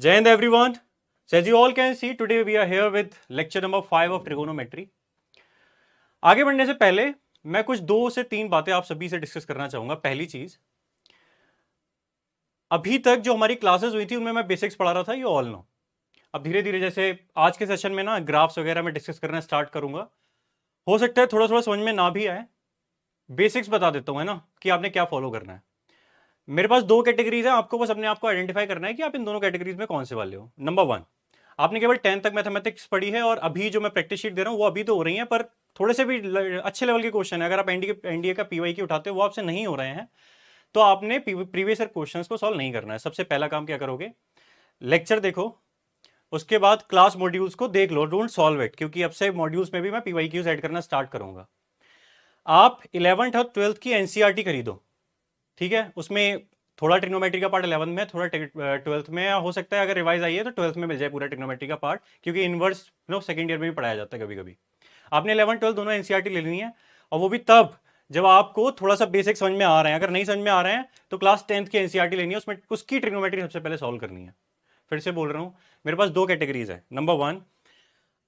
Jai Hind everyone. So as you all can see, today we are here with lecture number 5 of trigonometry. आगे बढ़ने से पहले मैं कुछ 2 से 3 बातें आप सभी से डिस्कस करना चाहूंगा। पहली चीज, अभी तक जो हमारी क्लासेस हुई थी उनमें मैं बेसिक्स पढ़ा रहा था, ये ऑल नो। अब धीरे धीरे जैसे आज के सेशन में ना ग्राफ्स वगैरह में डिस्कस करना स्टार्ट करूंगा। हो सकता है थोड़ा थोड़ा समझ में ना भी आए, बेसिक्स बता देता हूं, है ना, कि आपने क्या फॉलो करना है। मेरे पास 2 कैटेगरीज है, आपको बस अपने आप को आइडेंटिफाई करना है कि आप इन दोनों कैटेगरीज में कौन से वाले हो। नंबर 1, आपने केवल 10 तक मैथमेटिक्स पढ़ी है और अभी जो मैं प्रैक्टिस शीट दे रहा हूं वो अभी तो हो रही है, पर थोड़े से भी अच्छे लेवल के क्वेश्चन है। अगर आप एनडीए का पीवाई की उठाते हो वो आपसे नहीं हो रहे हैं तो आपने प्रीवियस ईयर क्वेश्चंस को सॉल्व नहीं करना है। सबसे पहला काम क्या करोगे, लेक्चर देखो, उसके बाद क्लास मॉड्यूल्स को देख लो, डोंट सॉल्व इट, क्योंकि अब से मॉड्यूल्स में भी मैं पीवाई क्यूज ऐड करना स्टार्ट करूंगा। आप 11th और 12th की एनसीईआरटी खरीदो, ठीक है। उसमें थोड़ा ट्रिग्नोमेट्री का पार्ट 11th में, थोड़ा 12th में, या हो सकता है अगर रिवाइज आई है तो 12th में मिल जाए पूरा ट्रिग्नोमेट्री का पार्ट, क्योंकि इनवर्स सेकंड ईयर में भी पढ़ाया जाता है कभी कभी। आपने 11 12 दोनों एनसीईआरटी ले लेनी है, और वो भी तब जब आपको थोड़ा सा बेसिक समझ में आ रहे हैं। अगर नहीं समझ में आ रहे हैं तो क्लास 10th की एनसीईआरटी लेनी है, उसमें उसकी ट्रिग्नोमेट्री सबसे पहले सॉल्व करनी है। फिर से बोल रहा हूं, मेरे पास 2 कैटेगरीज है। नंबर 1,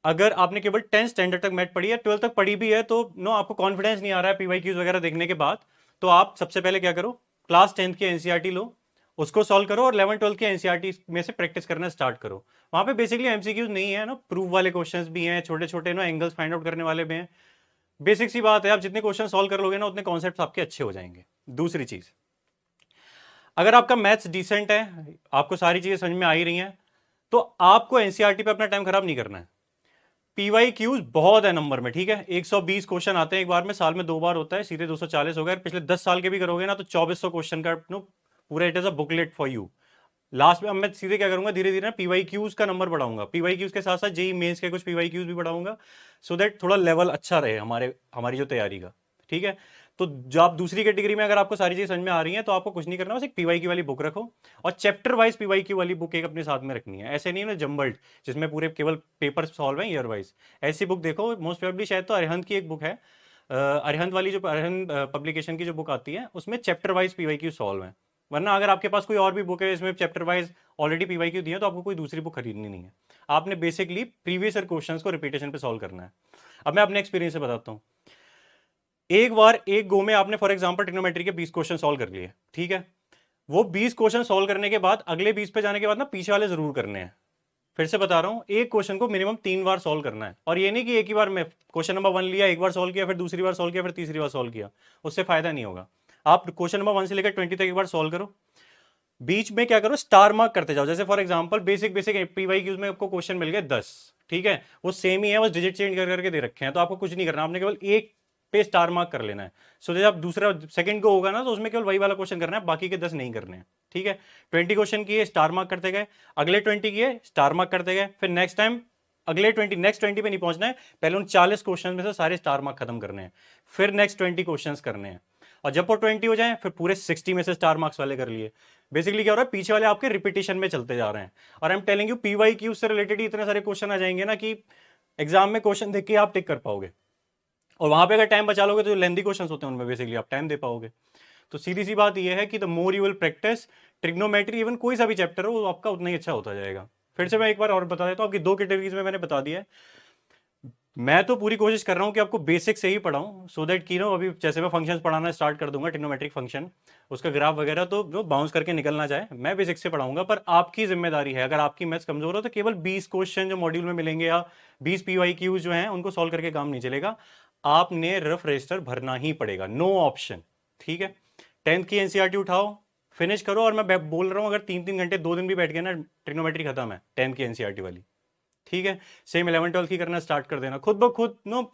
अगर आपने केवल 10th स्टैंडर्ड तक मैथ पढ़ी है, 12th तक पढ़ी भी है, तो नो आपको कॉन्फिडेंस नहीं आ रहा है पीवाई क्यूज वगैरह देखने के बाद, तो आप सबसे पहले क्या करो, क्लास 10th की एनसीईआरटी लो, उसको सॉल्व करो, और 11 12 की एनसीईआरटी में से प्रैक्टिस करना स्टार्ट करो। वहां पे बेसिकली एमसीक्यूज नहीं है ना, प्रूफ वाले क्वेश्चंस भी हैं, छोटे छोटे ना एंगल्स फाइंड आउट करने वाले भी हैं। बेसिक सी बात है, आप जितने क्वेश्चन सॉल्व कर लोगे ना उतने कॉन्सेप्ट आपके अच्छे हो जाएंगे। दूसरी चीज, अगर आपका मैथ्स डिसेंट है, आपको सारी चीजें समझ में आ ही रही हैं, तो आपको एनसीईआरटी पे अपना टाइम खराब नहीं करना है। पीवाई क्यूज बहुत है नंबर में, ठीक है। 120 क्वेश्चन आते हैं एक बार में, साल में 2 बार होता है, सीधे 240 हो गए। पिछले 10 साल के भी करोगे ना तो 2400 क्वेश्चन का पूरा it is a booklet for you. Last में अब मैं सीधे क्या करूंगा, धीरे धीरे ना पीवाई क्यूज का नंबर बढ़ाऊंगा, पीवाई क्यूज के साथ साथ जेई मेंस के कुछ पीवाई क्यूज भी बढ़ाऊंगा, सो दैट थोड़ा लेवल अच्छा रहे हमारी जो तैयारी का, ठीक है। तो जो आप दूसरी कैटेगरी में, अगर आपको सारी चीज समझ में आ रही है तो आपको कुछ नहीं करना, बस एक पीवाई की वाली बुक रखो, और चैप्टर वाइज पीवाई की वाली बुक एक अपने साथ में रखनी है। ऐसे नहीं ना जम्बल्ड जिसमें पूरे केवल पेपर सॉल्व है ईयर वाइज। ऐसी बुक देखो, मोस्ट प्रोबेबली शायद तो अरिहंत की एक बुक है, अरिहंत वाली, जो अरिहंत पब्लिकेशन की जो बुक आती है उसमें chapter wise PY Q solve है। वरना अगर आपके पास कोई और भी बुक है इसमें chapter wise already PY Q दिए तो आपको कोई दूसरी बुक खरीदनी नहीं है। आपने बेसिकली प्रीवियस ईयर क्वेश्चंस को रिपीटेशन पे सॉल्व करना है। अब मैं अपने एक्सपीरियंस से बताता हूँ। एक बार एक गो में आपने फॉर एग्जांपल ट्रिग्नोमेट्री के 20 क्वेश्चन सॉल्व कर लिए, ठीक है। वो 20 क्वेश्चन सॉल्व करने के बाद अगले 20 पे जाने के बाद ना पीछे वाले जरूर करने हैं। फिर से बता रहा हूं, एक क्वेश्चन को मिनिमम 3 बार सॉल्व करना है, और ये नहीं कि एक ही बार में क्वेश्चन नंबर 1 लिया, एक बार सॉल्व किया, फिर दूसरी बार सॉल्व किया, फिर तीसरी बार सॉल्व किया, उससे फायदा नहीं होगा। आप क्वेश्चन नंबर 1 से लेकर 20 तक एक बार सॉल्व करो, बीच में क्या करो, स्टार मार्क करते जाओ। जैसे for example basic basic PY Qs में आपको क्वेश्चन मिल गए 10, ठीक है, वो सेम ही है, बस डिजिट चेंज कर करके दे रखे हैं, तो आपको कुछ नहीं करना, आपने केवल एक पे स्टार मार्क कर लेना है। सो जब आप दूसरा सेकंड को होगा ना तो उसमें केवल वही वाला क्वेश्चन करना है, बाकी के 10 नहीं करने हैं, ठीक है। 20 क्वेश्चन किए, स्टार मार्क करते गए, अगले 20 किए, स्टार मार्क करते गए, फिर नेक्स्ट टाइम अगले 20, नेक्स्ट 20 पे नहीं पहुंचना है, पहले उन 40 क्वेश्चन में से सारे स्टार मार्क खत्म करने हैं, फिर नेक्स्ट 20 क्वेश्चंस करने हैं, और जब वो 20 हो जाए फिर पूरे 60 में से स्टार मार्क्स वाले कर लिए। बेसिकली क्या हो रहा है, पीछे वाले आपके रिपीटेशन में चलते जा रहे हैं, और I am telling you PY Q से रिलेटेड ही इतने सारे क्वेश्चन आ जाएंगे ना कि एग्जाम में क्वेश्चन देख के आप टिक कर पाओगे, और वहां पे अगर टाइम बचा लोगे तो लेंदी क्वेश्चन होते हैं उनमें बेसिकली आप टाइम दे पाओगे। तो सीधी सी बात यह है कि the more you will practice trigonometry, even कोई सा भी चैप्टर हो, वो आपका उतना ही अच्छा होता जाएगा। फिर से मैं एक बार और बता देता हूँ, आपकी 2 कैटेगरीज में मैंने बता दिया है। मैं तो पूरी कोशिश कर रहा हूं कि आपको बेसिक से ही पढ़ाऊं, सो दैट कि नो अभी जैसे मैं फंक्शंस पढ़ाना स्टार्ट कर दूंगा, ट्रिग्नोमेट्रिक फंक्शन, उसका ग्राफ वगैरह, तो जो बाउंस करके निकलना जाए, मैं बेसिक से पढ़ाऊंगा। पर आपकी जिम्मेदारी है, अगर आपकी मैथ्स कमजोर हो तो केवल 20 क्वेश्चन जो मॉड्यूल में मिलेंगे या 20 पीवाई क्यूज जो हैं उनको सॉल्व करके काम नहीं चलेगा, आपने रफ रजिस्टर भरना ही पड़ेगा, नो ऑप्शन, ठीक है। 10th की एनसीईआरटी उठाओ, फिनिश करो, और मैं बोल रहा हूं अगर 3 3 घंटे 2 दिन भी बैठ गए ना, ट्रिग्नोमेट्री खत्म है 10th की एनसीईआरटी वाली, ठीक है। सेम 11 12 की करना स्टार्ट कर देना खुद ब खुद, नो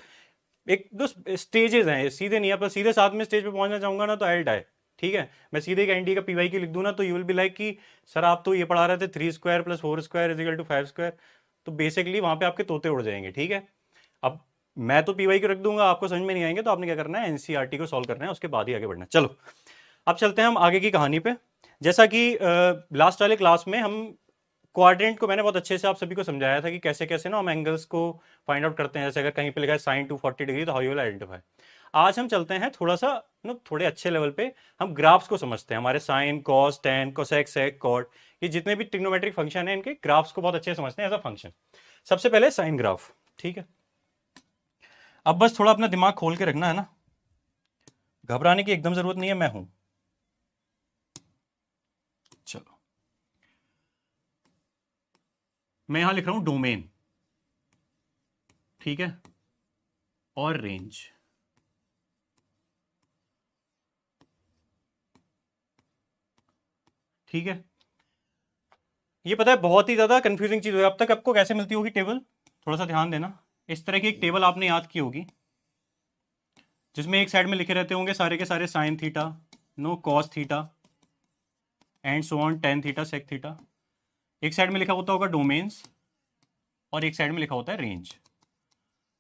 एक दो स्टेजेस हैं, सीधे नहीं, आप सीधे 7वें स्टेज पे पहुंचना चाहूंगा ना तो आई डाई, ठीक है। मैं सीधे एक एनडी का पीवाई की लिख दूं ना तो यू विल बी लाइक कि सर आप तो ये पढ़ा रहे थे 3 square plus 4 square is equal to 5 square, तो बेसिकली वहां पे आपके तोते उड़ जाएंगे, ठीक है। अब मैं तो पीवाई को रख दूंगा, आपको समझ में नहीं आएंगे, तो आपने क्या करना है, एनसीईआरटी को सॉल्व करना है, उसके बाद ही आगे बढ़ना है। चलो अब चलते हैं हम आगे की कहानी पे। जैसा कि लास्ट वाले क्लास में हम क्वाड्रेंट को मैंने बहुत अच्छे से आप सभी को समझाया था कि कैसे कैसे ना हम एंगल्स को फाइंड आउट करते हैं। जैसे अगर कहीं पे लिखा है साइन 240 डिग्री तो हाउ यू विल आइडेंटिफाई। आज हम चलते हैं थोड़ा सा थोड़े अच्छे लेवल पे, हम ग्राफ्स को समझते हैं, हमारे साइन, कॉस, टेन, कोसेक, सेक, कॉट, ये जितने भी ट्रिग्नोमेट्रिक फंक्शन है इनके ग्राफ्स को बहुत अच्छे से समझते हैं एज अ फंक्शन। सबसे पहले साइन ग्राफ, ठीक है। अब बस थोड़ा अपना दिमाग खोल के रखना है ना, घबराने की एकदम जरूरत नहीं है, मैं हूं। चलो, मैं यहां लिख रहा हूं डोमेन, ठीक है, और रेंज। ठीक है, ये पता है बहुत ही ज्यादा कंफ्यूजिंग चीज है। अब तक आपको कैसे मिलती होगी टेबल, थोड़ा सा ध्यान देना। इस तरह की एक टेबल आपने याद की होगी, जिसमें एक साइड में लिखे रहते होंगे सारे के सारे sine theta, no cos theta and so on, tan theta, sec theta. एक साइड में लिखा होता होगा डोमेन्स, और एक साइड में लिखा होता है range.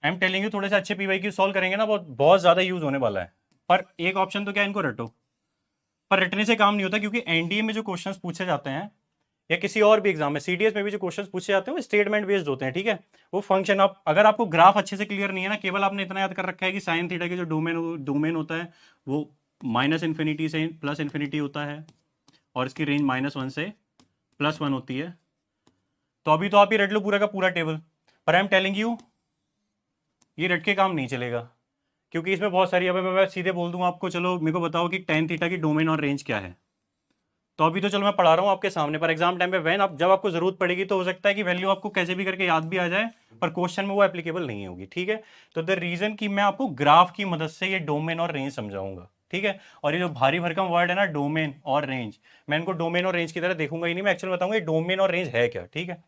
I am telling you, थोड़े से अच्छे पीवाई क्यू सॉल्व करेंगे ना, बहुत बहुत ज्यादा यूज होने वाला है। पर एक ऑप्शन तो क्या, इनको रटो। पर रटने से काम नहीं होता, क्योंकि एनडीए में जो क्वेश्चंस पूछे जाते हैं, या किसी और भी एग्जाम में, सीडीएस में भी जो क्वेश्चंस पूछे जाते हैं वो स्टेटमेंट बेस्ड होते हैं, ठीक है। वो फंक्शन, आप अगर आपको ग्राफ अच्छे से क्लियर नहीं है ना, केवल आपने इतना याद कर रखा है कि साइन थीटा के जो डोमेन होता है वो माइनस इन्फिनिटी से प्लस इन्फिनिटी होता है, और इसकी रेंज -1 से +1 होती है, तो अभी तो आप ही रट लो पूरा का पूरा टेबल। पर आई एम टेलिंग यू, ये रट के काम नहीं चलेगा, क्योंकि इसमें बहुत सारी, अब मैं सीधे बोल दूंगा आपको, चलो मेरे को बताओ कि टेन थीटा की डोमेन और रेंज क्या है, तो अभी तो चलो मैं पढ़ा रहा हूँ आपके सामने, पर एग्जाम टाइम पे वैन आप जब आपको जरूरत पड़ेगी तो हो सकता है कि वैल्यू आपको कैसे भी करके याद भी आ जाए, पर क्वेश्चन में वो एप्लीकेबल नहीं होगी, ठीक है। तो द रीजन कि मैं आपको ग्राफ की मदद से ये डोमेन और रेंज समझाऊंगा, ठीक है। और ये जो भारी भरकम वर्ड है ना, डोमेन और रेंज, मैं इनको डोमेन और रेंज की तरह देखूंगा ही नहीं, मैं एक्चुअली बताऊंगा ये डोमेन और रेंज है क्या, ठीक है।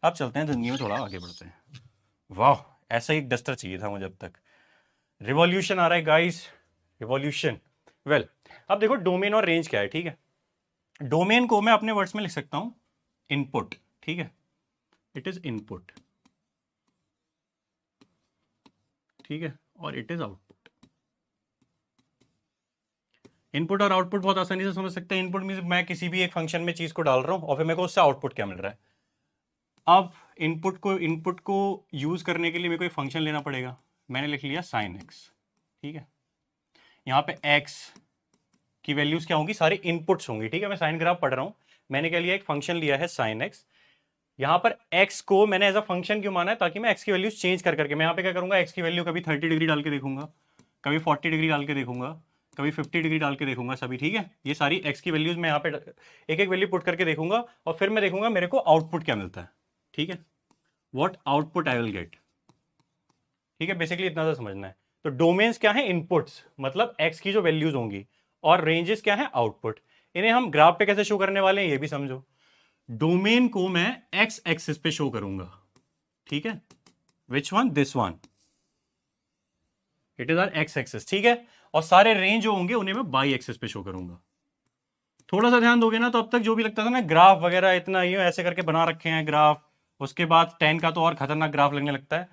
अब चलते हैं जिंदगी में थोड़ा आगे बढ़ते हैं। वाह, ऐसा एक डस्टर चाहिए था मुझे अब तक। रिवॉल्यूशन आ रहा है गाइस, रिवॉल्यूशन। वेल, अब देखो डोमेन और रेंज क्या है, ठीक है। डोमेन को मैं अपने वर्ड्स में लिख सकता हूं इनपुट, ठीक है, इट इज इनपुट, ठीक है, और इट इज आउटपुट। इनपुट और आउटपुट बहुत आसानी से समझ सकते हैं। इनपुट मींस मैं किसी भी एक फंक्शन में चीज को डाल रहा हूं और फिर मेरे को उससे आउटपुट क्या मिल रहा है। अब इनपुट को यूज करने के लिए मेरे को एक फंक्शन लेना पड़ेगा। मैंने लिख लिया साइन एक्स, ठीक है। यहां पे एक्स की वैल्यूज क्या होंगी, सारी इनपुट्स होंगी, ठीक है। मैं साइन ग्राफ पढ़ रहा हूं, मैंने क्या लिया, एक फंक्शन लिया है साइन एक्स। यहां पर x को मैंने एज अ फंक्शन क्यों माना है, ताकि मैं x की वैल्यूज चेंज कर करके मैं यहां पे क्या करूंगा, x की वैल्यू कभी 30 डिग्री डाल के देखूंगा, कभी 40 डिग्री डाल के देखूंगा, कभी 50 डिग्री डाल के देखूंगा, सभी, ठीक है। ये सारी x की वैल्यूज मैं यहाँ पे एक एक वैल्यू पुट करके देखूंगा, और फिर मैं देखूंगा मेरे को आउटपुट क्या मिलता है, ठीक है। What output I will get, ठीक है। बेसिकली इतना सा समझना है। तो डोमेन्स क्या है, इनपुट्स, मतलब x की जो वैल्यूज होंगी, और रेंजेस क्या है, आउटपुट। इन्हें हम ग्राफ पे कैसे शो करने वाले हैं ये भी समझो। डोमेन को मैं एक्स एक्सिस पे शो करूंगा, ठीक है। Which one, this one, it is R X axis, ठीक है। और सारे रेंज जो होंगे उन्हें मैं बाई एक्सिस पे शो करूंगा। थोड़ा सा ध्यान दोगे ना, तो अब तक जो भी लगता था ना ग्राफ वगैरह इतना ये ऐसे करके बना रखे हैं ग्राफ, उसके बाद 10 का तो और खतरनाक ग्राफ लगने लगता है।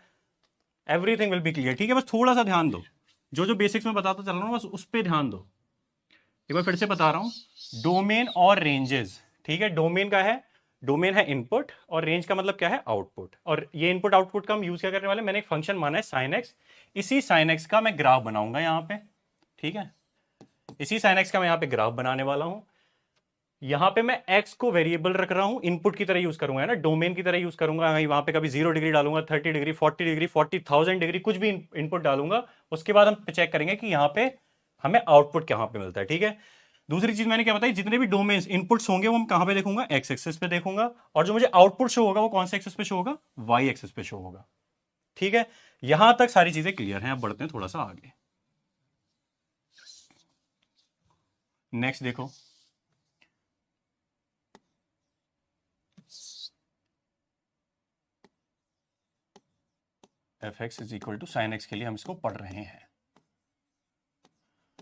एवरीथिंग विल बी क्लियर, ठीक है। बस थोड़ा सा ध्यान दो, जो जो बेसिक्स में बताता चल रहा हूं बस उस पर ध्यान दो। एक बार फिर से बता रहा हूं, डोमेन और रेंजेस, ठीक है। डोमेन का है, डोमेन है इनपुट, और रेंज का मतलब क्या है, आउटपुट। और ये इनपुट आउटपुट का हम यूज क्या करने वाले, मैंने एक फंक्शन माना है साइन एक्स, इसी साइन एक्स का मैं ग्राफ बनाऊंगा यहाँ पे, ठीक है। इसी साइन एक्स का मैं यहाँ पे ग्राफ बनाने वाला हूं। यहाँ पे मैं एक्स को वेरिएबल रख रहा हूं, इनपुट की तरह यूज करूंगा, है ना, डोमेन की तरह यूज करूंगा। वहां पे कभी 0 डिग्री डालूंगा, 30 डिग्री, 40 डिग्री, 40,000 डिग्री, कुछ भी इनपुट डालूंगा। उसके बाद हम चेक करेंगे कि यहाँ पे हमें आउटपुट कहाँ पे मिलता है, ठीक है। दूसरी चीज मैंने क्या बताई, जितने भी डोमेन्स इनपुट्स होंगे वो हम कहां पे देखूंगा, एक्स एक्सिस पे देखूंगा, और जो मुझे आउटपुट शो होगा वो कौन से एक्सिस पे शो होगा, वाई एक्सिस पे शो होगा, ठीक है। यहां तक सारी चीजें क्लियर हैं। अब बढ़ते हैं थोड़ा सा आगे। नेक्स्ट देखो, F X is equal to sine X के लिए हम इसको पढ़ रहे हैं।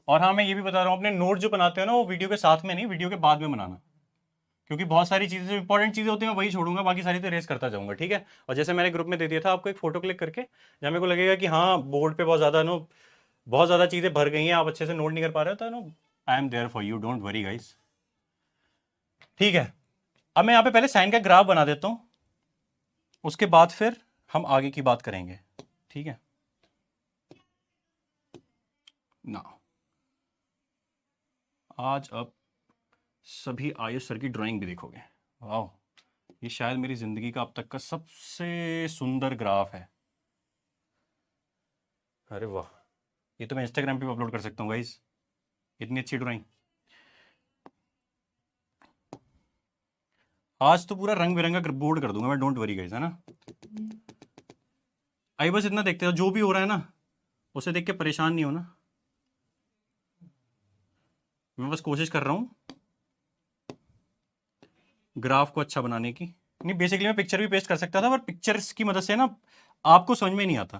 और हाँ, मैं ये भी बता रहा हूं, अपने नोट जो बनाते हो ना वो वीडियो के साथ में नहीं, वीडियो के बाद में बनाना, क्योंकि बहुत सारी चीजें जो इंपॉर्टेंट चीजें होती हैं वही छोड़ूंगा, बाकी सारी तो रेस करता जाऊंगा, ठीक है। और जैसे मैंने ग्रुप में दे दिया था आपको एक फोटो क्लिक करके, जहाँ मेरे को लगेगा कि हाँ बोर्ड पे बहुत ज्यादा नो, बहुत ज्यादा चीजें भर गई हैं, आप अच्छे से नोट नहीं कर पा रहे हो, तो no I am there for you, don't worry guys, ठीक है। अब मैं यहाँ पे पहले साइन का ग्राफ बना देता हूं, उसके बाद फिर हम आगे की बात करेंगे, ठीक है। ना आज अब सभी आयुष सर की ड्राइंग भी देखोगे। वाह, ये शायद मेरी जिंदगी का अब तक का सबसे सुंदर ग्राफ है। अरे वाह, ये तो मैं इंस्टाग्राम पे अपलोड कर सकता हूँ गाइस, इतनी अच्छी ड्राइंग। आज तो पूरा रंग बिरंगा बोर्ड कर दूंगा मैं, डोंट वरी गाइस, है ना। आई बस इतना देखते हो, जो भी हो रहा है ना उसे देख के परेशान नहीं होना। मैं बस कोशिश कर रहा हूँ ग्राफ को अच्छा बनाने की। नहीं, बेसिकली मैं पिक्चर भी पेस्ट कर सकता था, पर पिक्चर्स की मदद से ना आपको समझ में नहीं आता।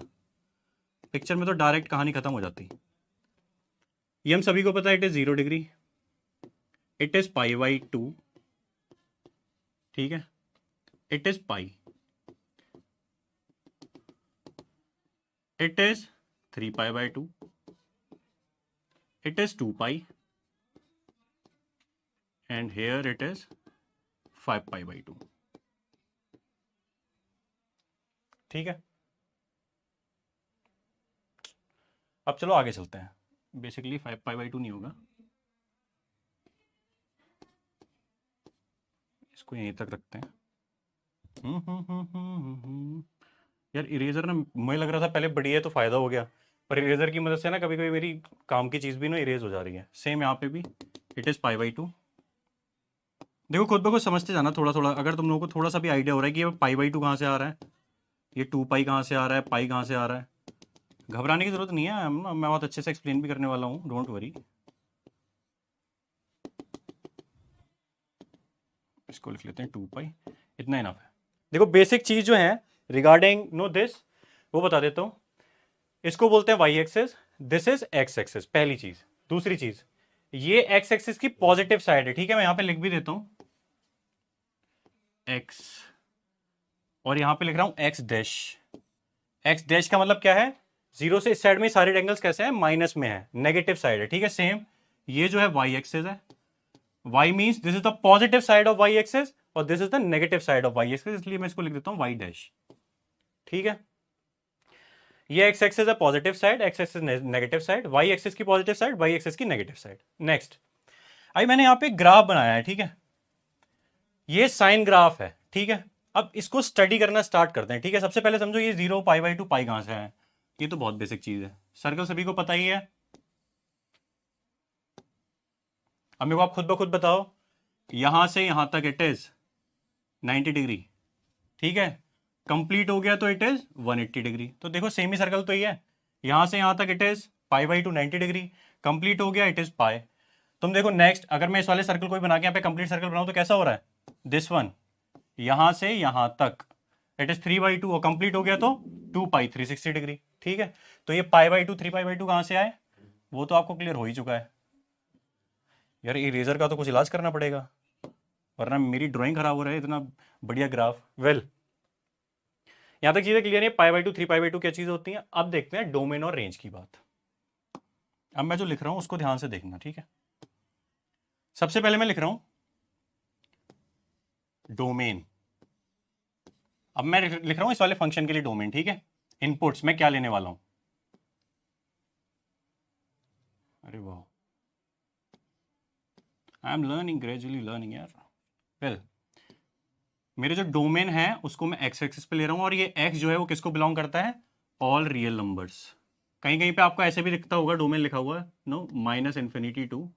पिक्चर में तो डायरेक्ट कहानी खत्म हो जाती। ये हम सभी को पता है, it is 0 degree, it is π/2, ठीक है, it is pi, it is 3π/2, it is 2π, and here it is 5π/2, ठीक है। अब चलो आगे चलते हैं। बेसिकली 5π/2 नहीं होगा, इसको यहीं तक रखते हैं। यार इरेजर ना, मुझे लग रहा था पहले बड़ी है तो फायदा हो गया, पर इरेजर की मदद से ना कभी कभी मेरी काम की चीज भी ना इरेज हो जा रही है। सेम यहाँ पे भी इट इज π/2। देखो खुद ब खुद समझते जाना थोड़ा थोड़ा, अगर तुम लोगों को थोड़ा सा भी आइडिया हो रहा है कि ये π/2 कहाँ से आ रहा है, ये 2π कहाँ से आ रहा है, पाई कहाँ से आ रहा है, घबराने की जरूरत नहीं है। मैं बहुत अच्छे से एक्सप्लेन भी करने वाला हूँ, डोंट वरी। इसको लिख लेते हैं 2π, इतना इनफ है। देखो बेसिक चीज जो है रिगार्डिंग नो दिस, वो बता देता हूँ। इसको बोलते हैं Y axis, this is X axis, पहली चीज। दूसरी चीज, ये एक्स एक्सेस की पॉजिटिव साइड है, ठीक है। मैं यहां पे लिख भी देता हूं एक्स, और यहां पे लिख रहा हूं एक्स डैश। एक्स डैश का मतलब क्या है, जीरो से इस साइड में सारे एंगल्स कैसे हैं, माइनस में है, नेगेटिव साइड है, ठीक है। सेम ये जो है वाई एक्सेस है, y means this is the positive side of y axis और this is the negative side of y axis, इसलिए मैं इसको लिख देता हूं वाई डैश, ठीक है। ये एक्स एक्सिस है positive side, X axis negative side, Y axis की पॉजिटिव साइड, वाई एक्सिस की नेगेटिव साइड। नेक्स्ट, अभी मैंने यहां पे ग्राफ बनाया है, ठीक है। ये साइन ग्राफ है, ठीक है। अब इसको स्टडी करना स्टार्ट करते हैं, ठीक है। सबसे पहले समझो ये 0π/2 पाई कहां से है, ये तो बहुत बेसिक चीज है, सर्कल सभी को पता ही है। अब मेरे को आप खुद ब खुद बताओ, यहां से यहां तक इट इज 90 डिग्री, ठीक है। कंप्लीट हो गया तो इट इज 180 डिग्री। तो देखो सेम ही सर्कल तो ही है, यहां से यहां तक इट इज π/2 90 डिग्री, कंप्लीट हो गया इट इज पाई। तुम देखो नेक्स्ट, अगर मैं इस वाले सर्कल को भी बना के यहाँ पे कंप्लीट सर्कल बनाऊं तो कैसा हो रहा है, दिस वन, यहां से यहां तक इट इज 3/2 और कंप्लीट हो गया तो 2π 360 डिग्री, ठीक है। तो ये π/2 3π/2 कहां से आए, वो तो आपको क्लियर हो ही चुका है। यार इरेजर का तो कुछ इलाज करना पड़ेगा, वरना मेरी ड्राइंग खराब हो रहा है, इतना बढ़िया ग्राफ। वेल, यहां तक चीजें क्लियर है, π/2 3π/2 क्या चीजें होती हैं। अब देखते हैं डोमेन और रेंज की बात। अब मैं जो लिख रहा हूं उसको ध्यान से देखना, ठीक है। सबसे पहले मैं लिख रहा हूं डोमेन। अब मैं लिख रहा हूं इस वाले फंक्शन के लिए डोमेन, ठीक है। इनपुट्स में क्या लेने वाला हूं, अरे वाह, I am learning, gradually learning यार। वेल, मेरे जो डोमेन है उसको मैं एक्स एक्सिस पे ले रहा हूं, और ये एक्स जो है वो किसको बिलोंग करता है, ऑल रियल नंबर्स। कहीं कहीं पे आपको ऐसे भी दिखता होगा डोमेन लिखा हुआ है, नो, -∞ टू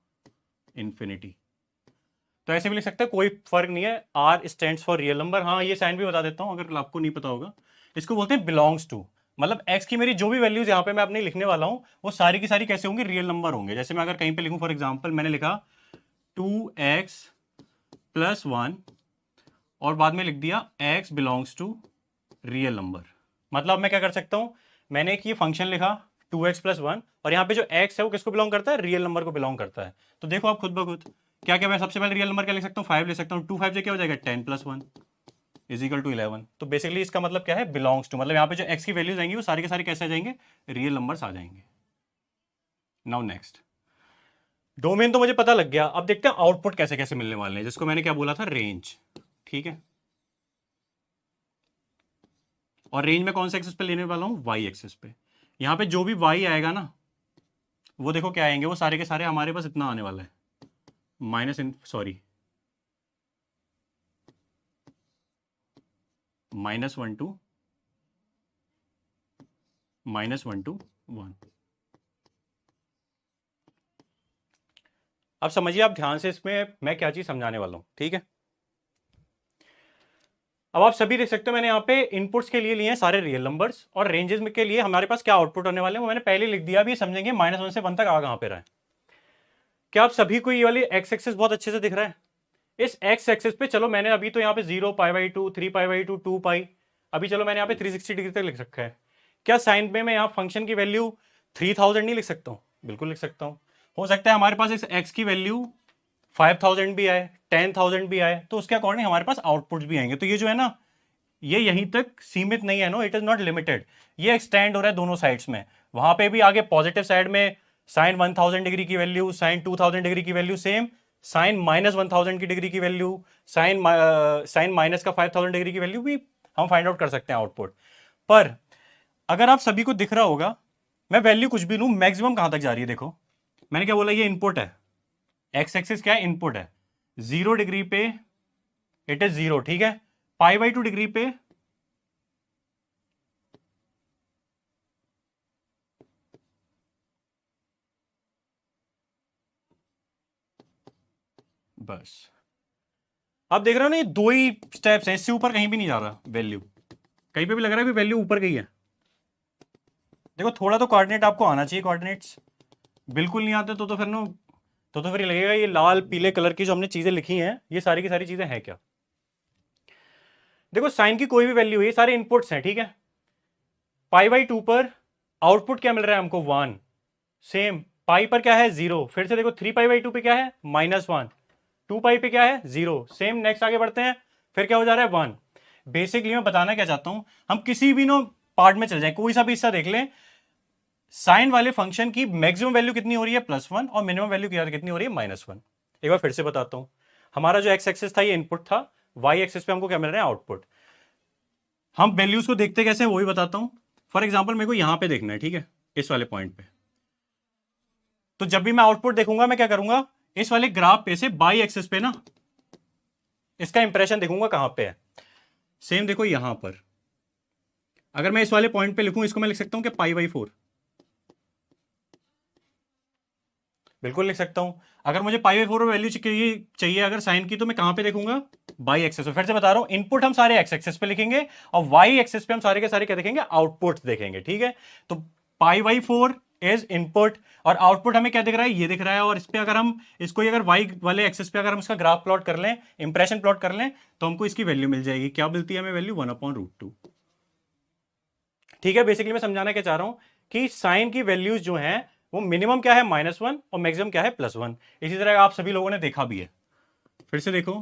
इंफिनिटी। तो ऐसे भी लिख सकते हैं, कोई फर्क नहीं है। R stands for real number. हाँ, ये साइन भी बता देता हूँ अगर आपको नहीं पता होगा। इसको बोलते हैं बिलोंग्स टू, मतलब एक्स की मेरी जो भी वैल्यूज यहाँ पे मैं अपने लिखने वाला हूँ वो सारी की सारी कैसे होंगी, रियल नंबर होंगे। जैसे मैं अगर कहीं पे लिखूँ, फॉर एग्जाम्पल मैंने लिखा 2x+1 और बाद में लिख दिया x belongs to real number. मतलब मैं क्या कर सकता हूँ, मैंने एक ये फंक्शन लिखा 2x+1 और यहाँ पे जो x है वो किसको बिलोंग करता है, रियल नंबर को बिलोंग करता है। तो देखो आप खुद ब खुद क्या क्या, मैं सबसे पहले रियल नंबर क्या लिख सकता हूँ, 5 ले सकता हूँ। 2 5 से क्या हो जाएगा, 10+1 = 11। तो बेसिकली इसका मतलब क्या है, बिलोंग्स टू, मतलब यहाँ पे जो x की वैल्यूज आएंगी वो सारे के सारे कैसे आ जाएंगे, रियल नंबर्स आ जाएंगे। नाउ नेक्स्ट, डोमेन तो मुझे पता लग गया। अब देखते हैं आउटपुट कैसे कैसे मिलने वाले हैं, जिसको मैंने क्या बोला था, रेंज, ठीक है। और रेंज में कौन से एक्सेस पे लेने वाला हूं, वाई एक्सेस पे। यहां पे जो भी वाई आएगा ना वो देखो क्या आएंगे, वो सारे के सारे हमारे पास इतना आने वाला है, माइनस सॉरी -1 to -1 to 1। अब समझिए आप ध्यान से इसमें मैं क्या चीज समझाने वाला हूं, ठीक है। अब आप सभी देख सकते हो मैंने यहाँ पे इनपुट्स के लिए लिए हैं सारे रियल नंबर्स, और रेंजेस में के लिए हमारे पास क्या आउटपुट होने वाले हैं वो मैंने पहले लिख दिया। अभी समझेंगे -1 से 1 तक आ कहां पे रहा है। क्या आप सभी को ये वाली एक्स एक्सिस बहुत अच्छे से दिख रहा है? इस एक्स एक्सिस पे चलो मैंने अभी तो यहाँ पे 0 π/2 3 π/2 2 π, अभी चलो मैंने यहाँ पे 360 डिग्री तक लिख रखा है। क्या साइन पे मैं यहाँ फंक्शन की वैल्यू 3000 नहीं लिख सकता हूँ? बिल्कुल लिख सकता हूँ। हो सकता है हमारे पास इस एक्स की वैल्यू 5000 भी आए, 10,000 भी आए, तो उसके अकॉर्डिंग हमारे पास आउटपुट्स भी आएंगे। तो ये जो है ना, ये यहीं तक सीमित नहीं है, no it is not limited, ये एक्सटेंड हो रहा है दोनों साइड्स में। वहां पे भी आगे पॉजिटिव साइड में साइन 1000 डिग्री की वैल्यू, साइन 2000 डिग्री की वैल्यू सेम, साइन -1000 की डिग्री की वैल्यू, साइन माइनस का 5000 डिग्री की वैल्यू भी हम फाइंड आउट कर सकते हैं आउटपुट। पर अगर आप सभी को दिख रहा होगा, मैं वैल्यू कुछ भी लूं, मैक्सिमम कहां तक जा रही है देखो। मैंने क्या बोला, ये इनपुट है, एक्स एक्सिस क्या है, इनपुट है। 0 डिग्री पे इट इज 0, ठीक है। π/2 डिग्री पे बस आप देख रहे हो ना, ये दो ही स्टेप्स हैं, इससे ऊपर कहीं भी नहीं जा रहा वैल्यू। कहीं पे भी लग रहा है भी वैल्यू ऊपर गई है। देखो थोड़ा तो कोऑर्डिनेट आपको आना चाहिए, कोऑर्डिनेट्स बिल्कुल नहीं आते तो फिर नो, तो फिर ये लगेगा ये लाल पीले कलर की जो हमने चीजें लिखी हैं ये सारी की सारी चीजें हैं क्या। देखो साइन की कोई भी वैल्यू है, ये सारे इनपुट्स हैं, ठीक है। π/2 पर आउटपुट क्या मिल रहा है हमको, 1। सेम पाई पर क्या है, 0। फिर से देखो 3π/2 पे क्या है, -1। 2π पे क्या है, 0। सेम, नेक्स्ट आगे बढ़ते हैं, फिर क्या हो जा रहा है, 1। बेसिकली मैं बताना क्या चाहता हूं, हम किसी भी नो पार्ट में चल जाए, कोई सा भी हिस्सा देख लें, साइन वाले फंक्शन की मैक्सिमम वैल्यू कितनी हो रही है, +1, और मिनिमम वैल्यू कितनी हो रही है, -1। एक बार फिर से बताता हूं, हमारा जो एक्स एक्सिस था ये इनपुट था, वाई एक्सिस पे हमको क्या मिल रहा है, आउटपुट। हम वैल्यूज को देखते कैसे हैं वो भी बताता हूं। फॉर एग्जाम्पल मेरे को यहां पे देखना है, ठीक है, इस वाले पॉइंट पे। तो जब भी मैं आउटपुट देखूंगा मैं क्या करूंगा, इस वाले ग्राफ पे से बाई एक्सिस पे ना इसका इंप्रेशन देखूंगा कहां पे है। सेम देखो यहां पर, अगर मैं इस वाले पॉइंट पे लिखूं, इसको मैं लिख सकता हूं कि π/4, बिल्कुल लिख सकता हूं। अगर मुझे π/4 वैल्यू चाहिए अगर साइन की, तो मैं कहां पे देखूंगा, बाई एक्सिस पे। फिर से बता रहा हूं, इनपुट हम सारे एक्स एक्सिस पे लिखेंगे और वाई एक्सिस पे हम सारे के सारे क्या देखेंगे, आउटपुट देखेंगे, ठीक है। तो π/4 इज इनपुट, और आउटपुट हमें क्या दिख रहा है, ये दिख रहा है। और इस पे अगर हम इसको अगर वाई वाले एक्सिस पे अगर हम इसका ग्राफ प्लॉट कर लें, इंप्रेशन प्लॉट कर लें, तो हमको इसकी वैल्यू मिल जाएगी। क्या मिलती है हमें वैल्यू, 1/√2, ठीक है। बेसिकली मैं समझाना क्या चाह रहा हूं कि साइन की वैल्यूज जो हैं वो मिनिमम क्या है, -1, और मैक्सिमम क्या है, +1। इसी तरह आप सभी लोगों ने देखा भी है। फिर से देखो,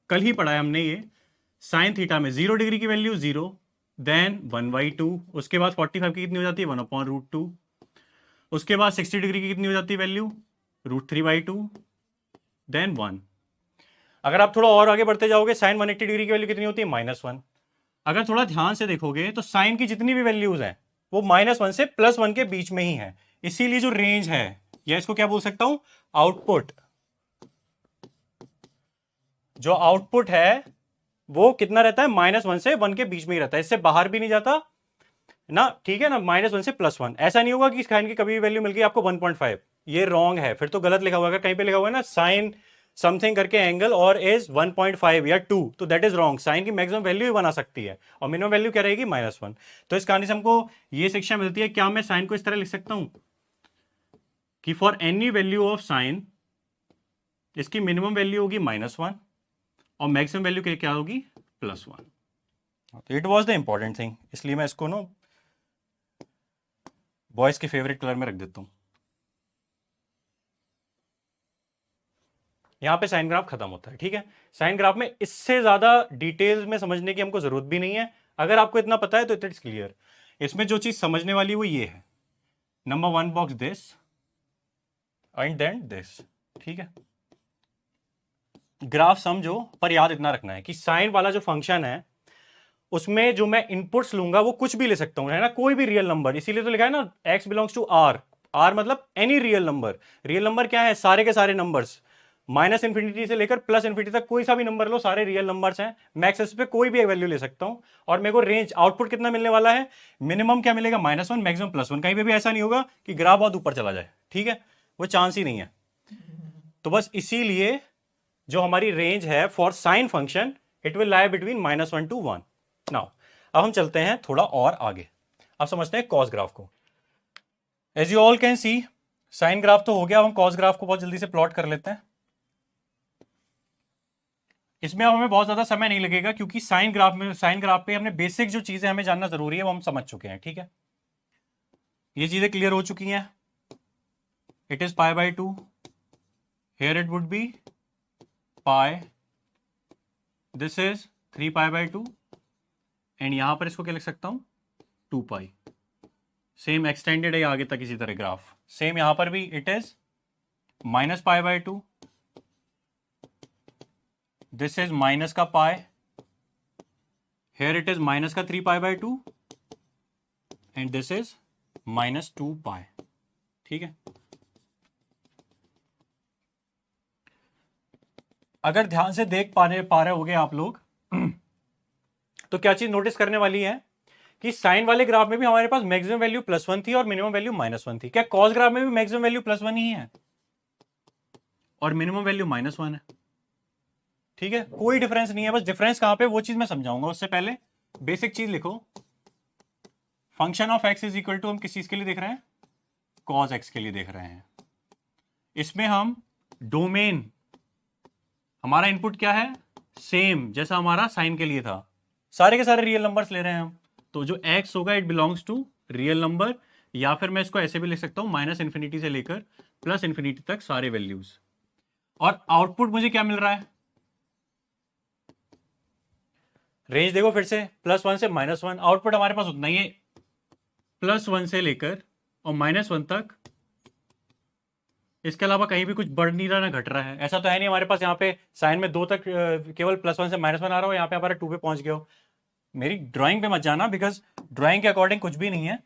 कल ही पढ़ा है हमने ये, साइन थीटा में 0 डिग्री की वैल्यू 0, देन 1/2, उसके बाद 45 की कितनी हो जाती है, 1/√2, उसके बाद 60 डिग्री की कितनी हो जाती है वैल्यू, √3/2, देन 1। अगर आप थोड़ा और आगे बढ़ते जाओगे, साइन 180 डिग्री की वैल्यू कितनी होती है, -1। अगर थोड़ा ध्यान से देखोगे तो साइन की जितनी भी वैल्यूज हैं वो -1 से +1 के बीच में ही है। इसीलिए जो रेंज है, या इसको क्या बोल सकता हूं, आउटपुट, जो आउटपुट है वो कितना रहता है, -1 से 1 के बीच में ही रहता है, इससे बाहर भी नहीं जाता ना, ठीक है ना। -1 से +1, ऐसा नहीं होगा कि साइन की कभी भी वैल्यू मिल गई आपको 1.5, ये रॉन्ग है, फिर तो गलत लिखा हुआ है। अगर कहीं पे लिखा हुआ है ना साइन समथिंग करके एंगल और इज 1.5 या 2, तो दैट इज रॉन्ग। साइन की मैक्सिमम वैल्यू ही बना सकती है और मिनिमम वैल्यू क्या रहेगी, -1। तो इस कहानी से हमको ये शिक्षा मिलती है। क्या मैं साइन को इस तरह लिख सकता हूं कि for any value of sine इसकी मिनिमम वैल्यू होगी -1 और मैक्सिमम वैल्यू क्या होगी, +1। तो it was the important thing, इसलिए मैं इसको ना बॉयज के फेवरेट कलर में रख देता हूं। यहां पे साइन ग्राफ खत्म होता है, ठीक है। साइन ग्राफ में इससे ज्यादा डिटेल्स में समझने की हमको जरूरत भी नहीं है। अगर आपको इतना पता है तो इट्स क्लियर। इसमें जो चीज समझने वाली वो ये है, number 1 box this and then this, ठीक है। ग्राफ समझो, पर याद इतना रखना है कि साइन वाला जो फंक्शन है उसमें जो मैं इनपुट्स लूंगा वो कुछ भी ले सकता हूं, है ना, कोई भी रियल नंबर। इसीलिए तो लिखा है ना, x belongs to r, r मतलब any real number. Real number क्या है, सारे के सारे नंबर्स, माइनस इन्फिनिटी से लेकर प्लस इन्फिनिटी तक कोई सा भी नंबर लो, सारे रियल नंबर्स हैं। मैं एक्सेस पे कोई भी वैल्यू ले सकता हूं, और मेरे को रेंज आउटपुट कितना मिलने वाला है, मिनिमम क्या मिलेगा -1, मैक्सिमम +1। कहीं पे भी ऐसा नहीं होगा कि ग्राफ बहुत ऊपर चला जाए, ठीक है, वो चांस ही नहीं है। तो बस इसीलिए जो हमारी रेंज है for sine function, it will lie between -1 to 1। Now अब हम चलते हैं थोड़ा और आगे, अब समझते हैं कॉस ग्राफ को। As you all can see, sine graph तो हो गया, अब हम कॉस ग्राफ को बहुत जल्दी से प्लॉट कर लेते हैं। इसमें अब हमें बहुत ज्यादा समय नहीं लगेगा, क्योंकि साइन ग्राफ पे हमने बेसिक जो चीजें हमें जानना जरूरी है वो हम समझ चुके हैं, ठीक है। ये चीजें क्लियर हो चुकी हैं। It is π/2, here it would be pi, this is 3π/2, and यहां पर इसको क्या लिख सकता हूं, 2π। सेम एक्सटेंडेड है आगे तक इसी तरह ग्राफ, सेम यहां पर भी it is -π/2, this is minus का pi, here it is minus का 3π/2, एंड दिस इज -2π, ठीक है। अगर ध्यान से देख पा रहे होगे आप लोग तो क्या चीज नोटिस करने वाली है कि साइन वाले ग्राफ में भी हमारे पास मैक्सिमम वैल्यू +1 थी और मिनिमम वैल्यू -1 थी। क्या कॉस ग्राफ में भी मैक्सिमम वैल्यू +1 ही है और मिनिमम वैल्यू -1 है, ठीक है, कोई डिफरेंस नहीं है। बस डिफरेंस कहां पे, वो चीज मैं समझाऊंगा, उससे पहले बेसिक चीज लिखो। Function of x is equal to, हम किस चीज के लिए देख रहे हैं, कॉस x के लिए देख रहे हैं। इसमें हम डोमेन, हमारा इनपुट क्या है, सेम जैसा हमारा साइन के लिए था, सारे के सारे रियल नंबर्स ले रहे हैं हम। तो जो x होगा it belongs to real number, या फिर मैं इसको ऐसे भी लिख सकता हूं, -इन्फिनिटी से लेकर +इन्फिनिटी तक सारे वैल्यूज। और आउटपुट मुझे क्या मिल रहा है, रेंज देखो फिर से, +1 से -1, आउटपुट हमारे पास उतना ही है, +1 से लेकर और -1 तक। इसके अलावा कहीं भी कुछ बढ़ नहीं रहा ना घट रहा है, ऐसा तो है नहीं हमारे पास यहाँ पे साइन में 2 तक केवल +1 से -1 आ रहा हो, यहाँ पे हमारा 2 पे पहुंच गया हो। मेरी ड्राइंग पे मत जाना, बिकॉज ड्राइंग के अकॉर्डिंग कुछ भी नहीं है।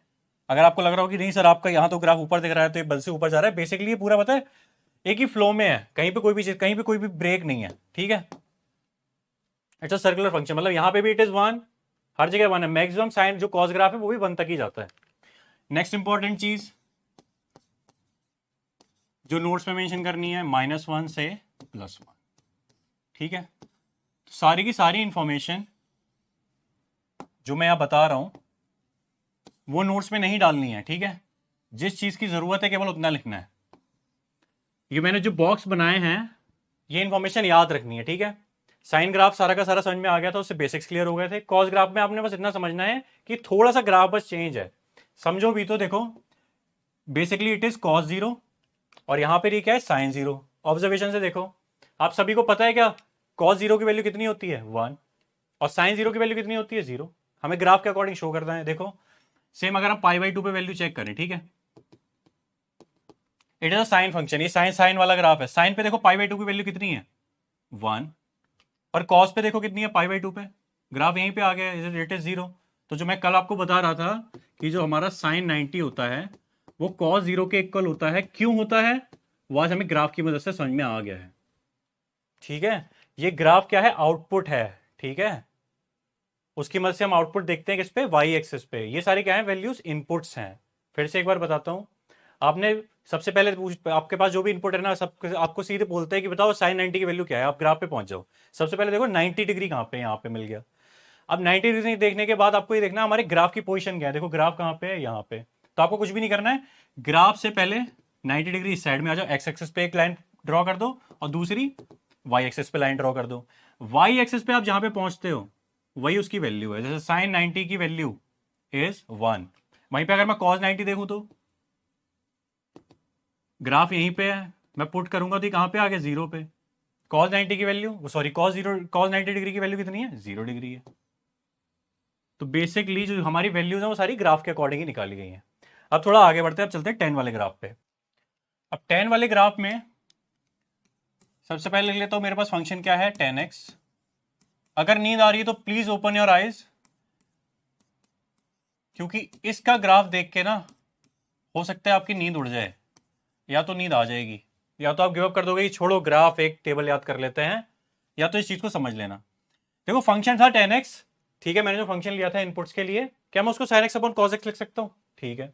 अगर आपको लग रहा हो कि नहीं सर आपका यहाँ तो ग्राफ ऊपर दिख रहा है तो ये बल से ऊपर जा रहा है, बेसिकली ये पूरा पता है एक ही फ्लो में है, कहीं पे कोई भी चीज, कहीं पे कोई भी ब्रेक नहीं है, ठीक है। इट्स अ सर्कुलर फंक्शन, मतलब यहाँ पे भी इट इज 1, हर जगह 1 है। मैक्सिमम साइन जो कॉस ग्राफ है वो भी 1 तक ही जाता है। नेक्स्ट इंपॉर्टेंट चीज जो नोट्स में मेंशन करनी है, -1 से +1, ठीक है। सारी की सारी इंफॉर्मेशन जो मैं यहां बता रहा हूं वो नोट्स में नहीं डालनी है, ठीक है। जिस चीज की जरूरत है केवल उतना लिखना है। ये मैंने जो बॉक्स बनाए हैं ये इंफॉर्मेशन याद रखनी है, ठीक है। साइन ग्राफ सारा का सारा समझ में आ गया था, उससे बेसिक्स क्लियर हो गए थे। कॉस ग्राफ में आपने बस इतना समझना है कि थोड़ा सा ग्राफ बस चेंज है, समझो भी तो। देखो बेसिकली इट इज cos 0 और यहां पर ये क्या है, sin 0। ऑब्जर्वेशन से देखो, आप सभी को पता है क्या, cos 0 की वैल्यू कितनी होती है, 1, और sin 0 की वैल्यू कितनी होती है, 0। हमें ग्राफ के अकॉर्डिंग शो करना है। देखो सेम अगर हम π/2 पे वैल्यू चेक करें, ठीक है, it is a sine function, ये साइन वाला ग्राफ है। साइन पे देखो π/2 की वैल्यू कितनी है, 1, और कॉस पे देखो कितनी है, π/2 पे, ग्राफ यहीं पे आ गया, इट इज 0। तो जो मैं कल आपको बता रहा था कि जो हमारा sin 90 होता है वो cos 0 के इक्वल होता है, क्यों होता है वो आज हमें ग्राफ की मदद से समझ में आ गया है, ठीक है। ये ग्राफ क्या है, आउटपुट है, ठीक है। उसकी मदद से हम आउटपुट देखते हैं किस पे, वाई एक्सिस पे। ये सारे क्या है, वैल्यूज इनपुट्स हैं। फिर से एक बार बताता हूं, आपने सबसे पहले आपके पास जो भी इनपुट है ना, सब आपको सीधे बोलते हैं कि बताओ sin 90 की वैल्यू क्या है, आप ग्राफ पे पहुंच जाओ। सबसे पहले देखो 90 डिग्री कहां पे, यहाँ पे मिल गया। अब 90 डिग्री देखने के बाद आपको ये देखना हमारे ग्राफ की पोजीशन क्या है। देखो ग्राफ कहां पे है, यहाँ पे। तो आपको कुछ भी नहीं करना है, ग्राफ से पहले 90 डिग्री इस साइड में आ जाओ, एक्स एक्सिस पे एक लाइन ड्रॉ कर दो और दूसरी वाई एक्सिस पे लाइन ड्रॉ कर दो। वाई एक्सिस पे आप जहां पे पहुंचते हो वही उसकी वैल्यू है। जैसे sin 90 की वैल्यू इज 1, वहीं पे अगर मैं cos 90 देखूं तो ग्राफ यहीं पे है, मैं पुट करूंगा तो ये कहां पे आ गया, 0 पे। cos 90 की वैल्यू, सॉरी cos 90 डिग्री की वैल्यू कितनी है, 0 डिग्री है। तो बेसिकली जो हमारी वैल्यूज है वो सारी ग्राफ के अकॉर्डिंग ही निकाली गई हैं। अब थोड़ा आगे बढ़ते हैं, अब चलते हैं 10 वाले ग्राफ पे। अब 10 वाले ग्राफ में सबसे पहले लिख लेता हूं, मेरे पास फंक्शन क्या है, 10x। अगर नींद आ रही है तो प्लीज ओपन योर आइज, क्योंकि इसका ग्राफ देख के ना हो सकता है आपकी नींद उड़ जाए, या तो नींद आ जाएगी, या तो आप गिव अप कर दोगे कि छोड़ो ग्राफ एक टेबल याद कर लेते हैं, या तो इस चीज को समझ लेना। देखो फंक्शन था 10x, ठीक है, मैंने जो फंक्शन लिया था इनपुट्स के लिए, क्या मैं उसको sin x upon cos x लिख सकता हूँ? ठीक है,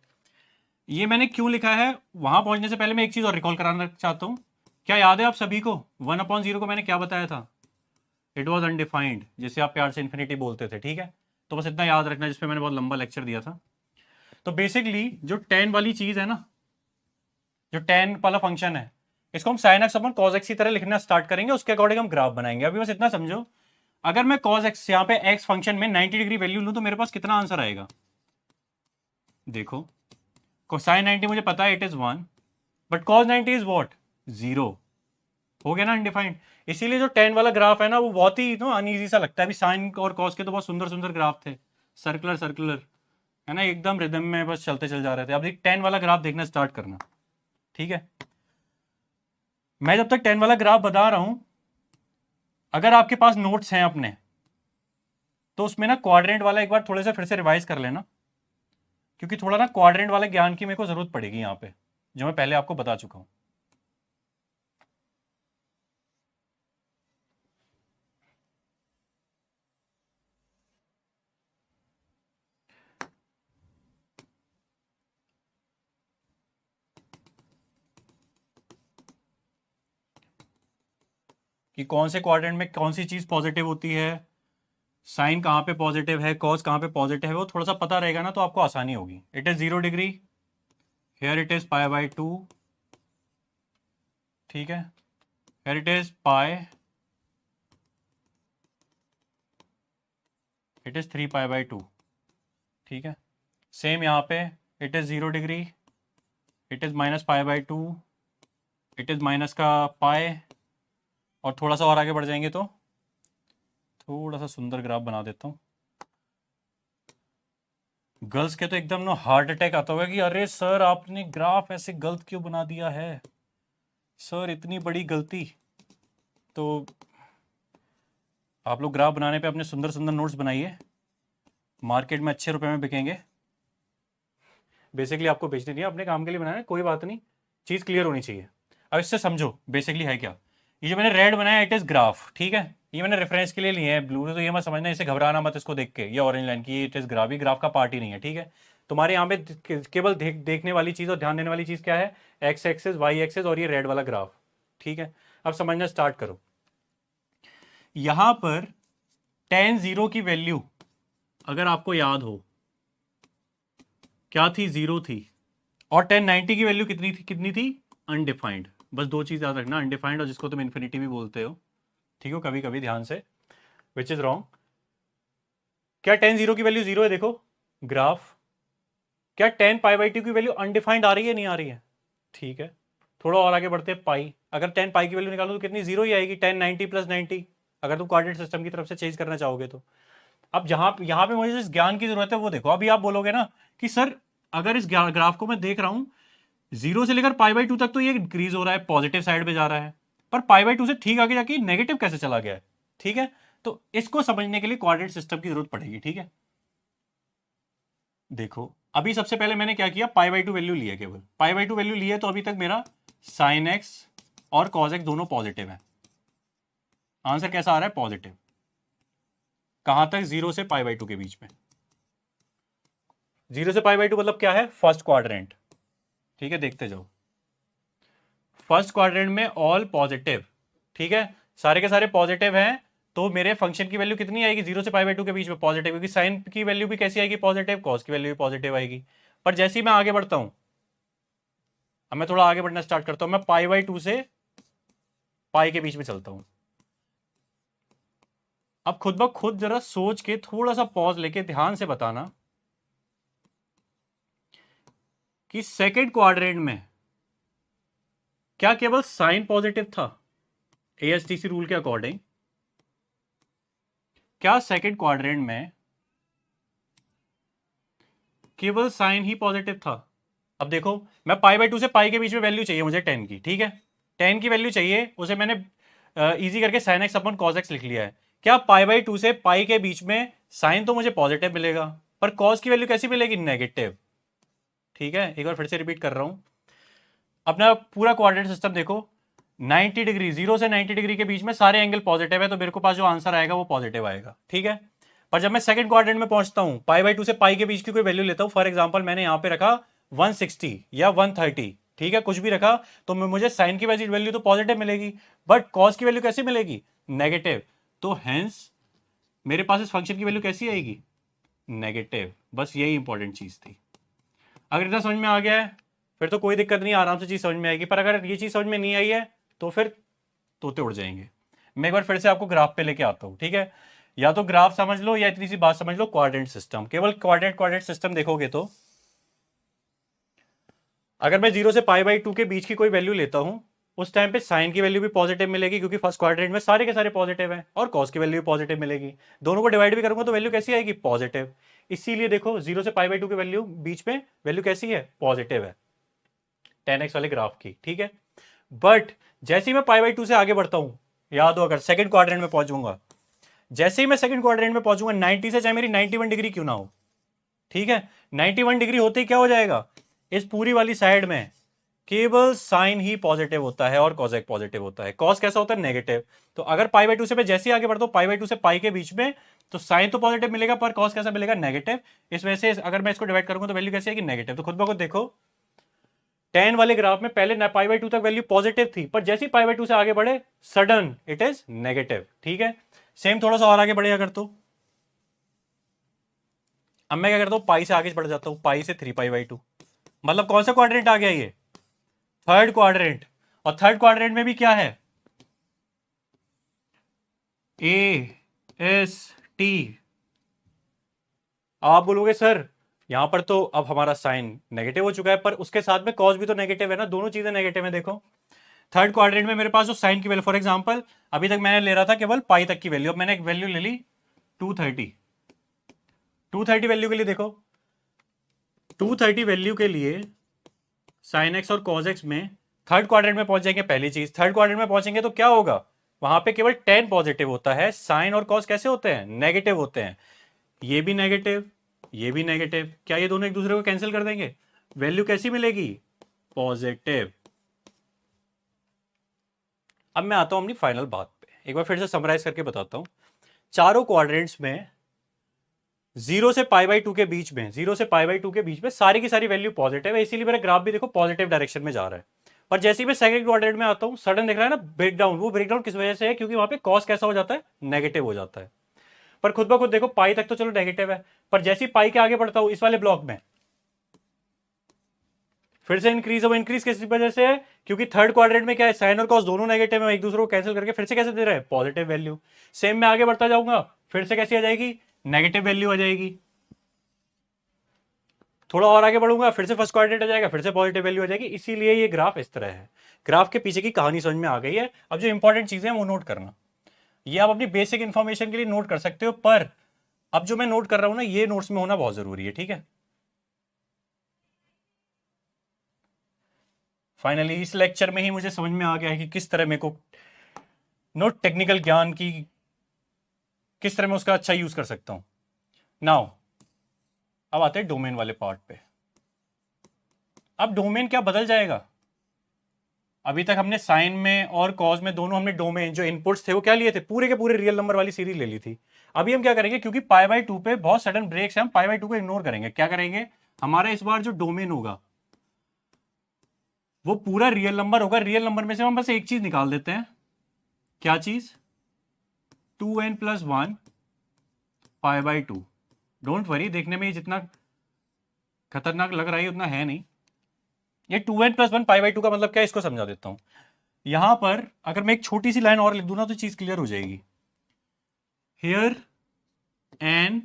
ये मैंने क्यों लिखा है, वहां पहुंचने से पहले मैं एक चीज और रिकॉल कराना चाहता हूं। क्या याद है आप सभी को 1/0 को मैंने क्या बताया था? इट वॉज अनडिफाइंड, जिसे आप प्यार से इन्फिनिटी बोलते थे, ठीक है। तो बस इतना याद रखना, जिसपे मैंने बहुत लंबा लेक्चर दिया था। तो बेसिकली जो 10 वाली चीज है ना, जो 10 वाला फंक्शन है, इसको हम sin x अपन cos x की तरह लिखना स्टार्ट करेंगे, उसके अकॉर्डिंग हम ग्राफ बनाएंगे। अभी बस इतना समझो, अगर मैं cos x यहाँ पे x फंक्शन में 90 डिग्री वैल्यू लूं तो मेरे पास कितना आंसर आएगा? देखो sin 90 मुझे पता है it is 1, but cos 90 is what? 0। हो गया ना अनडिफाइंड। इसीलिए जो 10 वाला ग्राफ है ना, वो बहुत ही अनईजी सा लगता है। अभी साइन और कॉस के तो बहुत सुंदर सुंदर ग्राफ थे, सर्कुलर सर्कुलर, है ना, एकदम रिदम में बस चलते चल जा रहे थे। अब 10 वाला ग्राफ देखना स्टार्ट करना, ठीक है। मैं जब तक 10 वाला ग्राफ बता रहा हूं, अगर आपके पास नोट्स हैं अपने, तो उसमें ना क्वाड्रेंट वाला एक बार थोड़े से फिर से रिवाइज कर लेना, क्योंकि थोड़ा ना क्वाड्रेंट वाले ज्ञान की मेरे को जरूरत पड़ेगी यहाँ पे, जो मैं पहले आपको बता चुका हूं। कि कौन से क्वाड्रेंट में कौन सी चीज पॉजिटिव होती है, साइन कहाँ पे पॉजिटिव है, कॉस कहाँ पे पॉजिटिव है, वो थोड़ा सा पता रहेगा ना, तो आपको आसानी होगी। It is 0 degree, here it is π/2, ठीक है, here it is pi, it is 3π/2, ठीक है। सेम यहाँ पे it is 0 degree, it is -π/2, it is minus का पाई, और थोड़ा सा और आगे बढ़ जाएंगे तो थोड़ा सा सुंदर ग्राफ बना देता हूँ। गर्ल्स के तो एकदम ना हार्ट अटैक आता होगा कि अरे सर आपने ग्राफ ऐसे गलत क्यों बना दिया है, सर इतनी बड़ी गलती। तो आप लोग ग्राफ बनाने पे अपने सुंदर सुंदर नोट्स बनाइए, मार्केट में अच्छे रुपए में बिकेंगे। बेसिकली आपको बेचने नहीं है, अपने काम के लिए बनाना है, कोई बात नहीं, चीज़ क्लियर होनी चाहिए। अब इससे समझो बेसिकली है क्या। ये जो मैंने रेड बनाया इट इज ग्राफ, ठीक है, ये मैंने रेफरेंस के लिए लिए है ब्लू, तो ये मत समझना, इसे घबराना मत इसको देख के, ये ऑरेंज लाइन की इट इज ग्राफ, ये ग्राफ का पार्ट ही नहीं है, ठीक है। तुम्हारे यहाँ पे केवल देखने वाली चीज़ और ध्यान देने वाली चीज़ क्या है, एक्स एक्सेस, वाई एक्सेस और ये रेड वाला ग्राफ, ठीक है। अब समझना स्टार्ट करो। यहां पर tan 0 की वैल्यू अगर आपको याद हो क्या थी, 0 थी, और tan 90 की वैल्यू कितनी थी, अनडिफाइंड। बस दो चीज याद रखना, अनडिफाइंड और जिसको तुम इन्फिनिटी भी बोलते हो, ठीक हो, कभी कभी ध्यान से, विच इज रॉन्ग। क्या tan 0 की वैल्यू 0 है? देखो ग्राफ। क्या tan π/2 की वैल्यू अनडिफाइंड आ रही है, नहीं आ रही है? ठीक है, थोड़ा और आगे बढ़ते हैं, पाई, अगर tan पाई की वैल्यू निकालो तो कितनी, 0 ही आएगी, tan 90 + 90, अगर तुम कोऑर्डिनेट सिस्टम की तरफ से चेंज करना चाहोगे तो। अब यहाँ पे मुझे जिस ज्ञान की जरूरत है वो देखो। अभी आप बोलोगे ना कि सर अगर इस ग्राफ को मैं देख रहा हूं 0 से लेकर π/2 तक तो ये इंक्रीज हो रहा है, पॉजिटिव साइड पे जा रहा है, पर π/2 से ठीक आगे जाके नेगेटिव कैसे चला गया है, ठीक है। तो इसको समझने के लिए कोऑर्डिनेट सिस्टम की जरूरत पड़ेगी, ठीक है। देखो अभी सबसे पहले मैंने क्या किया, π/2 वैल्यू ली है, केवल π/2 वैल्यू ली है, तो अभी तक मेरा sin x और cos x दोनों पॉजिटिव है। आंसर कैसा आ रहा है, पॉजिटिव। कहां तक, 0 से π/2 के बीच में। 0 से π/2 मतलब क्या है, फर्स्ट क्वाड्रेंट, ठीक है, देखते जाओ। फर्स्ट क्वाड्रेंट में ऑल पॉजिटिव, ठीक है, सारे के सारे पॉजिटिव हैं, तो मेरे फंक्शन की वैल्यू कितनी आएगी, 0 से π/2 के बीच में पॉजिटिव, क्योंकि साइन की वैल्यू भी कैसी आएगी, पॉजिटिव, कॉस की वैल्यू भी पॉजिटिव आएगी। पर जैसे ही मैं आगे बढ़ता हूं, अब मैं थोड़ा आगे बढ़ना स्टार्ट करता हूं, मैं π/2 से पाई के बीच में चलता हूं। अब खुद ब खुद जरा सोच के थोड़ा सा पॉज लेके ध्यान से बताना कि सेकेंड क्वाड्रेंट में क्या केवल साइन पॉजिटिव था, एएसटीसी रूल के अकॉर्डिंग? क्या सेकेंड क्वाड्रेंट में केवल साइन ही पॉजिटिव था? अब देखो, मैं π/2 से पाई के बीच में वैल्यू चाहिए मुझे 10 की, ठीक है, 10 की वैल्यू चाहिए, उसे मैंने इजी करके sin x upon cos x लिख लिया है। क्या π/2 से पाई के बीच में साइन तो मुझे पॉजिटिव मिलेगा, पर cos की वैल्यू कैसी मिलेगी, नेगेटिव। ठीक है, एक बार फिर से रिपीट कर रहा हूं। अपना पूरा कोऑर्डिनेट सिस्टम देखो, 90 डिग्री, 0 से 90 डिग्री के बीच में सारे एंगल पॉजिटिव है, तो मेरे को पास जो आंसर आएगा वो पॉजिटिव आएगा। ठीक है, पर जब मैं सेकंड क्वाड्रेंट में पहुंचता हूं, पाई बाई 2 से पाई के बीच की कोई वैल्यू लेता हूं, फॉर एग्जांपल मैंने यहां पे रखा 160 या 130, ठीक है, कुछ भी रखा, तो मुझे साइन की वैल्यू तो पॉजिटिव मिलेगी, बट कॉस की वैल्यू कैसी मिलेगी? नेगेटिव। तो हेंस मेरे पास इस फंक्शन की वैल्यू कैसी आएगी? नेगेटिव। बस यही इंपॉर्टेंट चीज थी। अगर इतना समझ में आ गया है फिर तो कोई दिक्कत नहीं, आराम से चीज समझ में आएगी। पर अगर ये चीज समझ में नहीं आई है तो फिर तोते उड़ जाएंगे। मैं एक बार फिर से आपको ग्राफ पे लेके आता हूं, ठीक है? या तो ग्राफ समझ लो या इतनी सी बात समझ लो, कोऑर्डिनेट सिस्टम। केवल कोऑर्डिनेट सिस्टम देखोगे तो अगर मैं 0 से पाई बाई 2 के बीच की कोई वैल्यू लेता हूं, उस टाइम पे साइन की वैल्यू भी पॉजिटिव मिलेगी, क्योंकि फर्स्ट क्वाड्रेंट में सारे के सारे पॉजिटिव हैं, और कॉस की वैल्यू भी पॉजिटिव मिलेगी। दोनों को डिवाइड भी करूंगा तो वैल्यू कैसी आएगी? पॉजिटिव। इसीलिए देखो 0 से पाई बाई 2 की वैल्यू बीच में वैल्यू कैसी है? पॉजिटिव है, 10x वाले ग्राफ की। ठीक है, बट जैसे ही मैं पाई बाई 2 से आगे बढ़ता हूं, याद हो, अगर सेकंड क्वाड्रेंट में पहुंचूंगा, जैसे ही मैं सेकंड क्वाड्रेंट में पहुंचूंगा 90 से, चाहे मेरी 91 डिग्री क्यों ना हो, ठीक है, 91 डिग्री होते ही क्या हो जाएगा? इस पूरी वाली साइड में केवल साइन ही पॉजिटिव होता है और कॉसेक पॉजिटिव होता है। कॉस कैसा होता है? नेगेटिव। तो अगर पाई बाई 2 से मैं जैसे ही आगे बढ़ता हूं, पाई बाई 2 से पाई के बीच में, तो साइन तो पॉजिटिव मिलेगा, पर कॉस कैसा मिलेगा? नेगेटिव। इस वजह से अगर मैं इसको डिवाइड करूंगा तो वैल्यू कैसी आएगी? नेगेटिव। तो खुद ब खुद देखो, 10 वाले ग्राफ में पहले पाई बाई 2 तक वैल्यू पॉजिटिव थी, पर जैसे ही पाई बाई 2 से आगे बढ़े, सडन इट इज नेगेटिव। ठीक है, सेम थोड़ा सा और आगे बढ़े अगर, तो अब मैं क्या करता हूं, पाई से आगे बढ़ जाता हूं, पाई से 3 पाई बाई 2, मतलब कौन सा क्वाड्रेंट आ गया? ये थर्ड क्वाड्रेंट। और थर्ड क्वाड्रेंट में भी क्या है? A S T. आप बोलोगे सर यहां पर तो अब हमारा साइन नेगेटिव हो चुका है, पर उसके साथ में कॉस भी तो नेगेटिव है ना, दोनों चीजें नेगेटिव है। देखो थर्ड क्वाड्रेंट में मेरे पास जो साइन की वैल्यू, फॉर एग्जांपल अभी तक मैंने ले रहा था केवल पाई तक की वैल्यू, अब मैंने एक वैल्यू ले ली 230। 230 वैल्यू के लिए देखो, 230 वैल्यू के लिए साइन एक्स और कॉस एक्स में थर्ड क्वाड्रेंट में पहुंच जाएंगे। पहली चीज, थर्ड क्वाड्रेंट में पहुंचेंगे तो क्या होगा? वहां पे केवल 10 पॉजिटिव होता है, साइन और कॉस कैसे होते हैं? नेगेटिव होते हैं। ये भी नेगेटिव, ये भी नेगेटिव, क्या ये दोनों एक दूसरे को कैंसिल कर देंगे? वैल्यू कैसी मिलेगी? पॉजिटिव। अब मैं आता हूं अपनी फाइनल बात पे, एक बार फिर से समराइज करके बताता हूं। चारों क्वाड्रेंट्स में 0 से पाई बाई 2 के बीच में, 0 से पाई बाई 2 के बीच में सारी की सारी वैल्यू पॉजिटिव है, इसीलिए मेरा ग्राफ भी देखो पॉजिटिव डायरेक्शन में जा रहा है। पर जैसे ही मैं सेकंड क्वाड्रेंट में आता हूं, सडन दिख रहा है ना ब्रेकडाउन। वो ब्रेकडाउन किस वजह से है? क्योंकि वहां पे कॉस कैसा हो जाता है? नेगेटिव हो जाता है। पर खुद ब खुद देखो, पाई तक तो चलो नेगेटिव है, पर जैसे ही पाई के आगे बढ़ता हूं इस वाले ब्लॉक में, फिर से इंक्रीज। हो इंक्रीज किस वजह से है? क्योंकि थर्ड क्वाड्रेंट में क्या है? साइन और कॉस दोनों नेगेटिव है, एक दूसरे को कैंसिल करके फिर से कैसे दे रहे हैं? Positive value. सेम मैं आगे बढ़ता जाऊंगा, फिर से कैसी आ जाएगी? नेगेटिव वैल्यू आ जाएगी। थोड़ा और आगे बढ़ूंगा, फिर से फर्स्ट क्वाड्रेंट आ जाएगा, फिर से पॉजिटिव वैल्यू आ जाएगी। इसीलिए ये ग्राफ इस तरह है। ग्राफ के पीछे की कहानी समझ में आ गई है। अब जो इंपॉर्टेंट चीजें हैं वो नोट करना, ये आप अपनी बेसिक इंफॉर्मेशन के लिए नोट कर सकते हो, पर अब जो मैं नोट कर रहा हूं ना, ये नोट्स में होना बहुत जरूरी है। ठीक है, फाइनली इस लेक्चर में ही मुझे समझ में आ गया है कि किस तरह मेरे को नोट टेक्निकल ज्ञान की किस तरह मैं उसका अच्छा यूज कर सकता हूं। नाउ अब आते हैं डोमेन वाले पार्ट पे। अब डोमेन क्या बदल जाएगा? अभी तक हमने साइन में और कॉज में दोनों हमने डोमेन, जो इनपुट्स थे वो क्या लिए थे? पूरे के पूरे रियल नंबर वाली सीरीज ले ली थी। अभी हम क्या करेंगे, क्योंकि पाई बाई 2 पे बहुत सडन ब्रेक्स है, हम पाई बाई 2 को इग्नोर करेंगे। क्या करेंगे, हमारा इस बार जो डोमेन होगा वो पूरा रियल नंबर होगा। रियल नंबर में से हम बस एक चीज निकाल देते हैं। क्या चीज? 2n+1 pi by 2। Don't worry, देखने में ये जितना खतरनाक लग रहा है उतना है नहीं। ये 2n+1 पाई बाई 2 का मतलब क्या है, इसको समझा देता हूं। यहां पर अगर मैं एक छोटी सी लाइन और लिख दूं ना, तो चीज क्लियर हो जाएगी। Here n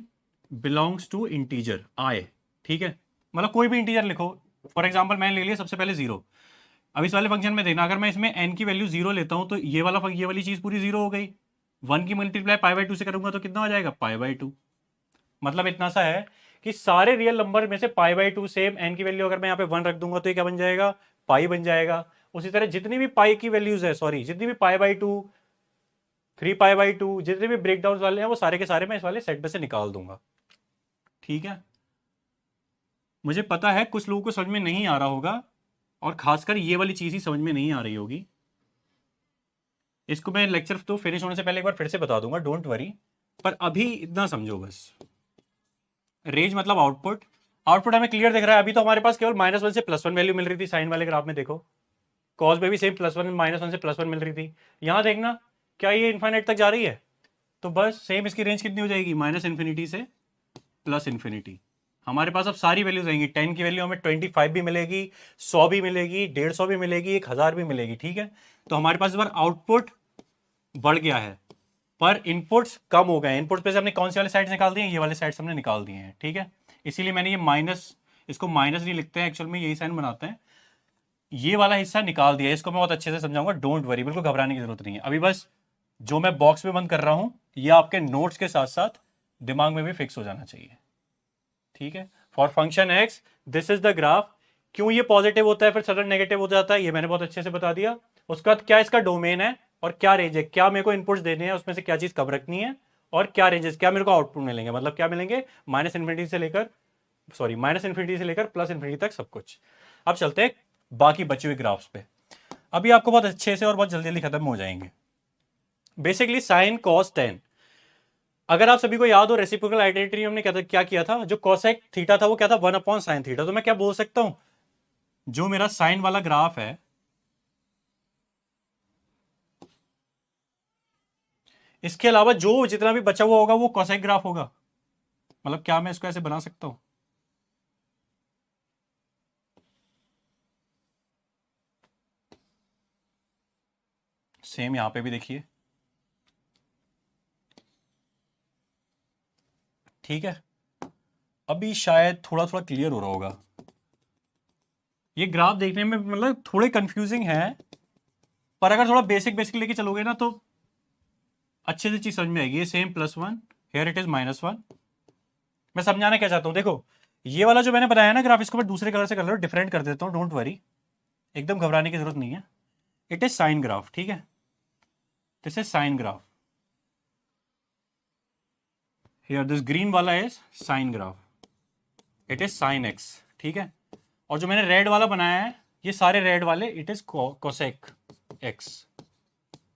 belongs to integer i। ठीक है, मतलब कोई भी इंटीजर लिखो। फॉर एग्जाम्पल मैंने ले लिया सबसे पहले 0। अब इस वाले फंक्शन में देखना, अगर मैं इसमें n की वैल्यू 0 लेता हूं तो ये वाली चीज पूरी 0 हो गई। 1 की मल्टीप्लाई पाई बाई 2 से करूंगा तो कितना हो जाएगा? Pi by 2। मतलब इतना सा है कि सारे रियल नंबर में से पाई बाई 2 सेम, n की वैल्यू अगर मैं यहाँ पे 1 रख दूंगा तो ये क्या बन जाएगा? पाई बन जाएगा। उसी तरह जितनी भी पाई की वैल्यूज है, सॉरी जितनी भी पाई बाई 2, 3 पाई बाई 2, जितने भी ब्रेकडाउन वाले हैं वो सारे के सारे मैं इस वाले सेट में से निकाल दूंगा। ठीक है, मुझे पता है कुछ लोगों को समझ में नहीं आ रहा होगा, और खासकर ये वाली चीज ही समझ में नहीं आ रही होगी। इसको मैं लेक्चर तो फिनिश होने से पहले एक बार फिर से बता दूंगा, डोंट वरी। पर अभी इतना समझो बस। रेंज मतलब आउटपुट। आउटपुट हमें क्लियर दिख रहा है। अभी तो हमारे पास केवल -1 से +1 वैल्यू मिल रही थी साइन वाले ग्राफ में, देखो कॉस में भी सेम +1 -1 से +1 मिल रही थी। यहां देखना, क्या ये इन्फाइनाइट तक जा रही है? तो बस सेम इसकी रेंज कितनी हो जाएगी, -∞ से +∞। हमारे पास अब सारी वैल्यूज आएंगी। 10 की वैल्यू हमें 25 भी मिलेगी, 100 भी मिलेगी, 150 भी मिलेगी, 1000 भी मिलेगी, ठीक है। तो हमारे पास इस बार आउटपुट बढ़ गया है, पर इनपुट्स कम हो गए हैं। इनपुट पे से हमने कौन से वाले साइड्स निकाल दिए हैं, ये वाले साइड्स हमने निकाल दिए हैं, ठीक है। इसीलिए मैंने ये माइनस, इसको माइनस नहीं लिखते हैं एक्चुअल में, यही साइन बनाते हैं। ये वाला हिस्सा निकाल दिया है, इसको मैं बहुत अच्छे से समझाऊंगा, डोंट वरी, बिल्कुल घबराने की जरूरत नहीं है। अभी बस जो मैं बॉक्स में बंद कर रहा हूं, ये आपके नोट्स के साथ साथ दिमाग में भी फिक्स हो जाना चाहिए, ठीक है। For function x this is the graph. क्यों ये पॉजिटिव होता है फिर सडन नेगेटिव हो जाता है, ये मैंने बहुत अच्छे से बता दिया। उसके बाद क्या इसका डोमेन है और क्या रेंज है, क्या मेरे को इनपुट्स देने हैं, उसमें से क्या चीज कब रखनी है, और क्या रेंजेस, क्या मेरे को आउटपुट मिलेंगे, मतलब क्या मिलेंगे -∞ से लेकर -∞ से लेकर +∞ तक सब कुछ। अब चलते हैं बाकी बचे हुए ग्राफ्स पे। अभी आपको बहुत अच्छे से और बहुत जल्दी जल्दी खत्म हो जाएंगे। बेसिकली साइन कॉस टेन, अगर आप सभी को याद हो रेसिप्रोकल आइडेंटिटी हमने क्या किया था, जो कोसेक थीटा था वो क्या था, 1/sin थीटा। तो मैं क्या बोल सकता हूं, जो मेरा साइन वाला ग्राफ है, इसके अलावा जो जितना भी बचा हुआ होगा वो कोसेक ग्राफ होगा। मतलब क्या मैं इसको ऐसे बना सकता हूं, सेम यहां पे भी देखिए, ठीक है। अभी शायद थोड़ा थोड़ा क्लियर हो रहा होगा। ये ग्राफ देखने में मतलब थोड़े कंफ्यूजिंग है, पर अगर थोड़ा बेसिक बेसिक लेके चलोगे ना तो अच्छे से चीज समझ में आएगी। ये सेम +1, हियर इट इज -1। मैं समझाना क्या चाहता हूं, देखो ये वाला जो मैंने बताया ना ग्राफ, इसको मैं दूसरे कलर से कर लो, डिफरेंट कर देता हूं, डोंट वरी, एकदम घबराने की जरूरत नहीं है। इट इज साइन ग्राफ, ठीक है, this is sine graph. Here this green वाला is sine graph, it is sine x, ठीक है। और जो मैंने रेड वाला बनाया है, ये सारे रेड वाले, it is cosec X.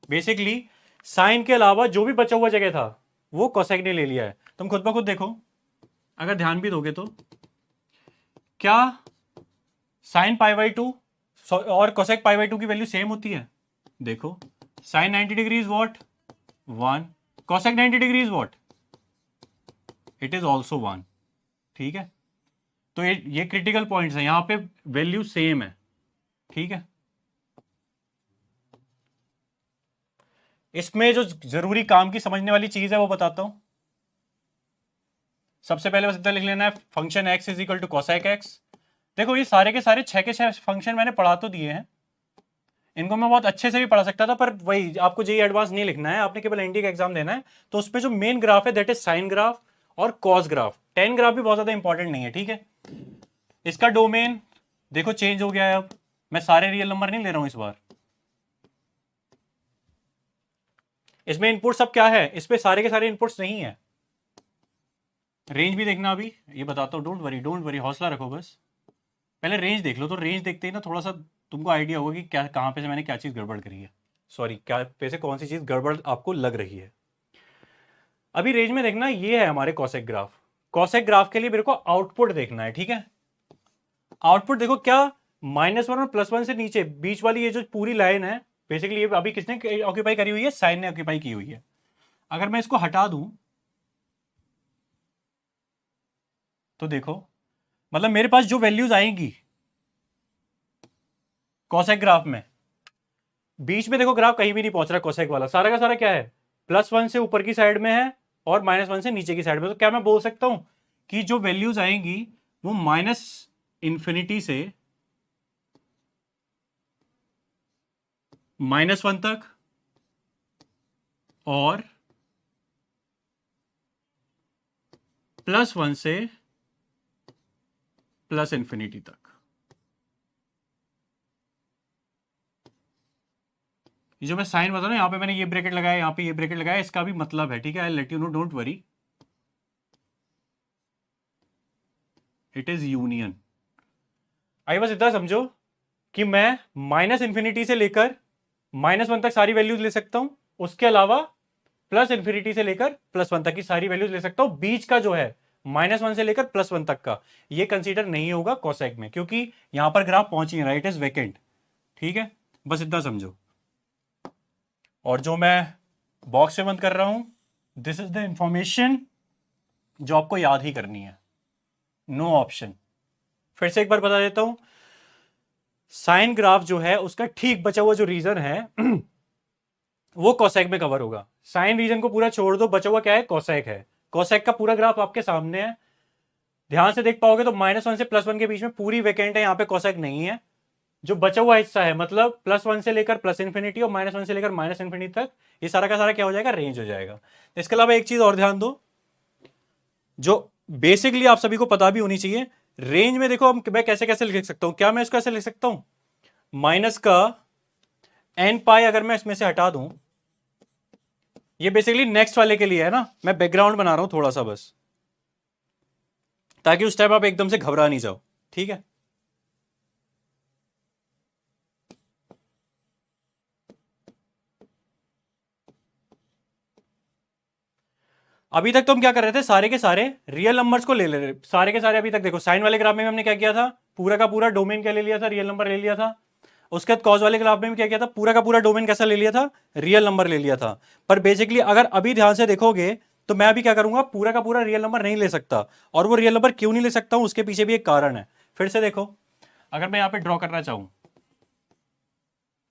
Basically sine के अलावा जो भी बचा हुआ जगह था वो कोसेक ने ले लिया है। तुम खुद ब खुद देखो, अगर ध्यान भी दोगे तो क्या साइन π/2 और कोसेक π/2 की वैल्यू सेम होती है? देखो sine 90 degree is what 1, cosec 90 degree is what, it is also 1, ठीक है। तो ये क्रिटिकल पॉइंट्स है, यहां पे वैल्यू सेम है, ठीक है। इसमें जो जरूरी काम की समझने वाली चीज है वो बताता हूं। सबसे पहले बस इतना लिख लेना है, function X is equal to cosec X. देखो ये सारे के सारे 6 के 6 फंक्शन मैंने पढ़ा तो दिए हैं, इनको मैं बहुत अच्छे से भी पढ़ा सकता था, पर वही आपको जेई एडवांस नहीं लिखना है, आपने केवल एनडी का एग्जाम देना है। तो उस पर जो मेन ग्राफ है दैट इज साइन ग्राफ और कॉस ग्राफ। टेन ग्राफ भी बहुत ज्यादा इंपॉर्टेंट नहीं है, ठीक है। इसका डोमेन देखो चेंज हो गया है। अब मैं सारे रियल नंबर नहीं ले रहा हूं इस बार। इसमें इनपुट सब क्या है, इस पे सारे के सारे इनपुट्स नहीं है। रेंज भी देखना, अभी ये बताता हूँ, डोंट वरी, हौसला रखो बस। पहले रेंज देख लो, तो रेंज देखते ही ना थोड़ा सा तुमको आइडिया होगा कि क्या कहां पे से मैंने क्या चीज गड़बड़ करी है, सॉरी क्या पे से कौन सी चीज गड़बड़ आपको लग रही है। अभी रेंज में देखना, ये है हमारे कॉसेक ग्राफ। कॉसेक ग्राफ के लिए मेरे को आउटपुट देखना है, ठीक है। आउटपुट देखो क्या, -1 और +1 से नीचे बीच वाली ये जो पूरी लाइन है, बेसिकली ये अभी किसने ऑक्यूपाई करी हुई है, साइन ने ऑक्यूपाई की हुई है। अगर मैं इसको हटा दूं तो देखो, मतलब मेरे पास जो वैल्यूज आएंगी कॉसेक ग्राफ में, बीच में देखो ग्राफ कहीं भी नहीं पहुंच रहा कोसेक वाला, सारा का सारा क्या है, +1 से ऊपर की साइड में है और -1 से नीचे की साइड में। तो क्या मैं बोल सकता हूं कि जो वैल्यूज आएंगी वो -∞ से -1 तक और +1 से +∞ तक। ये जो मैं साइन बता रहा हूं, यहां पे मैंने ये ब्रैकेट लगाया, यहां पे ये ब्रैकेट लगाया, इसका भी मतलब है, ठीक है। I let you know, don't worry. It is union. आई बस इतना समझो कि मैं माइनस इन्फिनिटी से लेकर -1 तक सारी वैल्यूज ले सकता हूं, उसके अलावा प्लस इन्फिनिटी से लेकर +1 तक की सारी वैल्यूज ले सकता हूं। बीच का जो है -1 से लेकर +1 तक का, ये कंसीडर नहीं होगा कोसेक में, क्योंकि यहां पर ग्राफ पहुंच ही रहा है, इट इज वेकेंट। ठीक है, बस इतना समझो। और जो मैं बॉक्स से बंद कर रहा हूं, दिस इज द इंफॉर्मेशन जो आपको याद ही करनी है, नो ऑप्शन। फिर से एक बार बता देता हूं, साइन ग्राफ जो है उसका ठीक बचा हुआ जो रीजन है वो कोसेक में कवर होगा। साइन रीजन को पूरा छोड़ दो, बचा हुआ क्या है, कोसेक है। कोसेक का पूरा ग्राफ आपके सामने है, ध्यान से देख पाओगे तो -1 से +1 के बीच में पूरी वेकेंट है, यहां पे कोसेक नहीं है। जो बचा हुआ हिस्सा है, मतलब +1 से लेकर प्लस इन्फिनिटी और -1 से लेकर माइनस इन्फिनिटी तक, ये सारा का सारा क्या हो जाएगा, रेंज हो जाएगा। इसके अलावा एक चीज और ध्यान दो, जो बेसिकली आप सभी को पता भी होनी चाहिए, रेंज में देखो मैं कैसे कैसे लिख सकता हूं। क्या मैं इसको ऐसे लिख सकता हूं, माइनस का n पाई अगर मैं इसमें से हटा दूं, ये बेसिकली नेक्स्ट वाले के लिए है ना, मैं बैकग्राउंड बना रहा हूं थोड़ा सा बस, ताकि उस टाइम आप एकदम से घबरा नहीं जाओ। ठीक है, अभी तक तो हम क्या कर रहे थे, सारे के सारे रियल नंबर्स को ले रहे, सारे के सारे। अभी तक देखो साइन वाले ग्राफ में हमने क्या किया था, पूरा का पूरा डोमेन क्या ले लिया था, रियल नंबर ले लिया था। उसके बाद कॉज वाले ग्राफ में भी क्या किया था, पूरा का पूरा डोमेन कैसा ले लिया था, रियल नंबर ले लिया था। पर बेसिकली अगर अभी ध्यान से देखोगे तो मैं अभी क्या करूंगा, पूरा का पूरा रियल नंबर नहीं ले सकता। और वो रियल नंबर क्यों नहीं ले सकता हूं, उसके पीछे भी एक कारण है। फिर से देखो, अगर मैं यहां पे ड्रॉ करना चाहूं,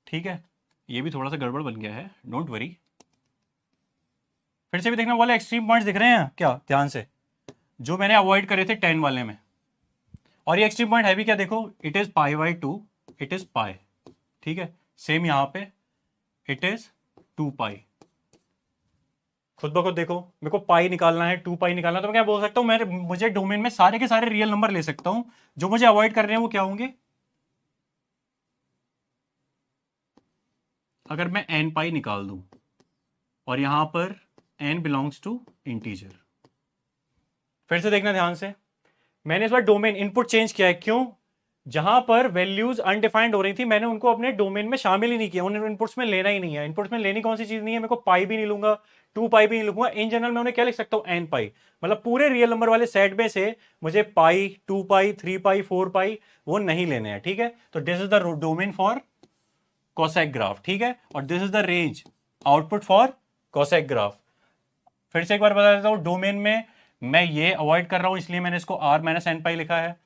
ठीक है, ये भी थोड़ा सा गड़बड़ बन गया है, डोंट वरी। फिर से भी देखना, वाले एक्सट्रीम पॉइंट्स दिख रहे हैं क्या, ध्यान से, जो मैंने अवॉइड करे थे 10 वाले में। और ये एक्सट्रीम पॉइंट है भी क्या, देखो, it is π/2, it is pi. ठीक है, सेम यहां पे इट इज 2π। खुद ब खुद देखो, मेरे को पाई निकालना है, 2π निकालना है, तो मैं क्या बोल सकता हूं, मैं मुझे डोमेन में सारे के सारे रियल नंबर ले सकता हूं। जो मुझे अवॉइड कर रहे हैं वो क्या होंगे, अगर मैं n π निकाल दूं और यहां पर n बिलोंग्स टू इंटीजर। फिर से देखना ध्यान से, मैंने इस बार डोमेन इनपुट चेंज किया है, क्यों, जहां पर वैल्यूज अनडिफाइंड हो रही थी मैंने उनको अपने डोमेन में शामिल ही नहीं किया, उन इनपुट्स में लेना ही नहीं है। इनपुट्स में लेनी कौन सी चीज नहीं है, मेरे को पाई भी नहीं लूंगा, 2π भी नहीं लूंगा। इन जनरल मैं उन्हें क्या लिख सकता हूं, n π, मतलब पूरे रियल नंबर वाले सेट में से मुझे पाई, 2π, 3π, 4π वो नहीं लेने हैं। ठीक है, तो this is the domain for cosec graph. ठीक है, और this is the range output for cosec graph. फिर से एक बार बता देता हूं, डोमेन में मैं ये अवॉइड कर रहा हूं, इसलिए मैंने इसको r-n π लिखा है।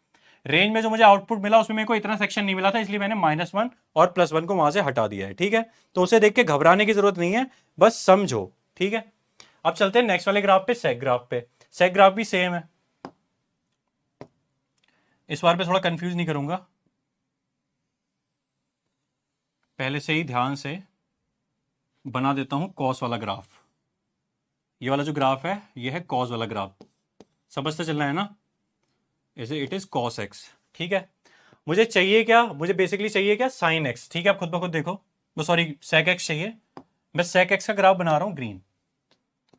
रेंज में जो मुझे आउटपुट मिला उसमें मेरे को इतना सेक्शन नहीं मिला था, इसलिए मैंने -1 और +1 को वहां से हटा दिया है। ठीक है, तो उसे देख के घबराने की जरूरत नहीं है, बस समझो। ठीक है, अब चलते हैं नेक्स्ट वाले ग्राफ पे, सेक ग्राफ पे। सेक ग्राफ भी सेम है, इस बार पे थोड़ा कंफ्यूज नहीं करूंगा, पहले से ही ध्यान से बना देता हूं कॉस वाला ग्राफ। ये वाला जो ग्राफ है ये है कॉस वाला ग्राफ, समझते चलना है ना, ऐसे इट इज कॉस एक्स। ठीक है, मुझे चाहिए क्या, मुझे बेसिकली चाहिए क्या, साइन एक्स। ठीक है, आप खुद ब खुद देखो, सॉरी सेक एक्स चाहिए। मैं सेक एक्स का ग्राफ बना रहा हूं ग्रीन,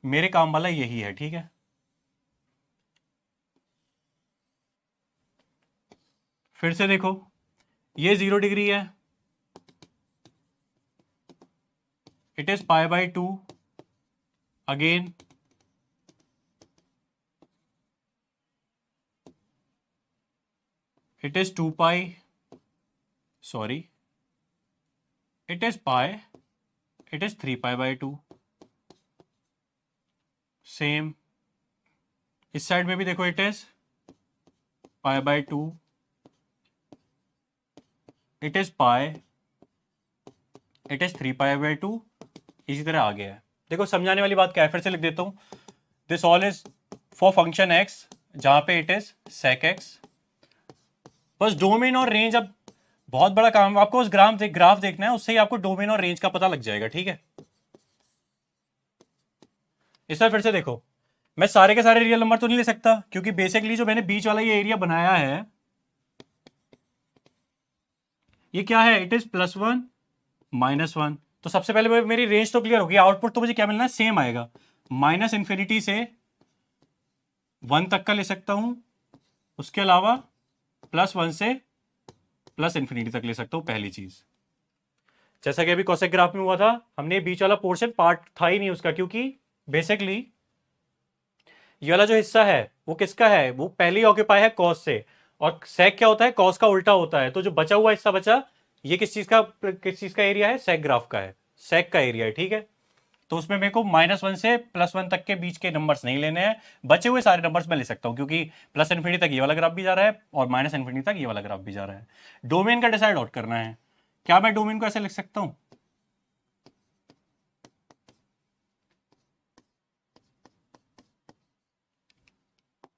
मेरे काम वाला यही है। ठीक है, फिर से देखो, ये 0 डिग्री है, it is π/2, again it is 2π, sorry, it is pi, it is 3π/2। Same इस साइड में भी देखो, it is π/2, it is pi, it is 3π/2। इसी तरह आ गया है। देखो समझाने वाली बात क्या है, फिर से लिख देता हूं, this all is for function x जहां पे इट इज sec x। बस डोमेन और रेंज, अब बहुत बड़ा काम, आपको उस ग्राफ देखना है, उससे ही आपको डोमेन और रेंज का पता लग जाएगा। ठीक है, इस बार फिर से देखो, मैं सारे के सारे रियल नंबर तो नहीं ले सकता, क्योंकि बेसिकली जो मैंने बीच वाला ये एरिया बनाया है ये क्या है, इट इज +1 -1। तो सबसे पहले मेरी रेंज तो क्लियर होगी, आउटपुट तो मुझे क्या मिलना है, सेम आएगा। -∞ से 1 तक का ले सकता हूं, उसके अलावा +1 से +∞ तक ले सकता हूं। पहली चीज, जैसा कि अभी कॉसेक ग्राफ में हुआ था, हमने बीच वाला पोर्शन पार्ट था ही नहीं उसका, क्योंकि बेसिकली ये वाला जो हिस्सा है वो किसका है, वो पहले ही ऑक्यूपाई है कॉस से, और सेक क्या होता है, कॉस का उल्टा होता है। तो जो बचा हुआ हिस्सा बचा, ये किस चीज का एरिया है, सेक ग्राफ का है, सेक का एरिया है, ठीक है। तो उसमें मेरे को -1 से +1 तक के बीच के नंबर्स नहीं लेने हैं, बचे हुए सारे नंबर्स मैं ले सकता हूं, क्योंकि +∞ तक ये वाला ग्राफ भी जा रहा है और -∞ तक ये वाला ग्राफ भी जा रहा है। डोमेन का डिसाइड आउट करना है। क्या मैं डोमेन को ऐसे लिख सकता हूं,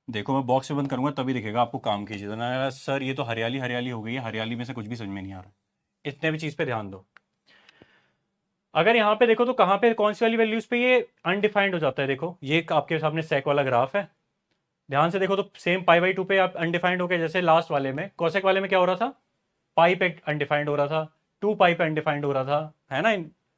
देखो मैं बॉक्स में बंद करूंगा तभी दिखेगा आपको, काम कीजिए। तो ना सर ये तो हरियाली हरियाली हो गई है, हरियाली में से कुछ भी समझ में नहीं आ रहा। इतने भी चीज पे ध्यान दो। अगर यहाँ पे देखो तो कहाँ पे कौन सी वाली वैल्यूज पे ये अनडिफाइंड हो जाता है, देखो ये आपके सामने सेक वाला ग्राफ है, ध्यान से देखो तो सेम π/2 पे आप अनडिफाइंड हो गए। जैसे लास्ट वाले में कोसेक वाले में क्या हो रहा था, पाई पे अनडिफाइंड हो रहा था, 2 पाई पे अनडिफाइंड हो रहा था, है ना,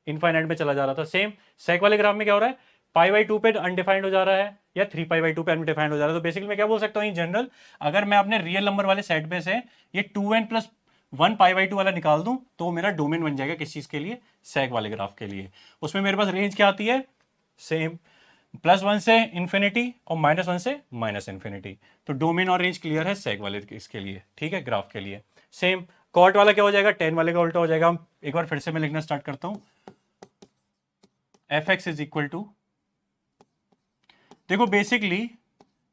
इनफाइनाइट में चला जा रहा था। सेम सेक वाले ग्राफ में क्या हो रहा है, π/2 पे अनडिफाइंड हो जा रहा है या 3π/2 पे अनडिफाइंड हो जा रहा है। तो बेसिकली मैं क्या बोल सकता हूँ इन जनरल, अगर मैं अपने रियल नंबर वाले सेट में से ये 2n+1 π/2 वाला निकाल दूं तो मेरा डोमेन बन जाएगा किस चीज के लिए, सेक वाले ग्राफ के लिए। उसमें मेरे पास रेंज क्या आती है, सेम +1 से इंफिनिटी और -1 से -∞। तो डोमेन और रेंज क्लियर है सेक वाले इसके लिए, ठीक है, ग्राफ के लिए। सेम कॉट वाला क्या हो जाएगा, tan वाले का उल्टा हो जाएगा। हम एक बार फिर से मैं लिखना स्टार्ट करता हूं, fx इज इक्वल टू, देखो बेसिकली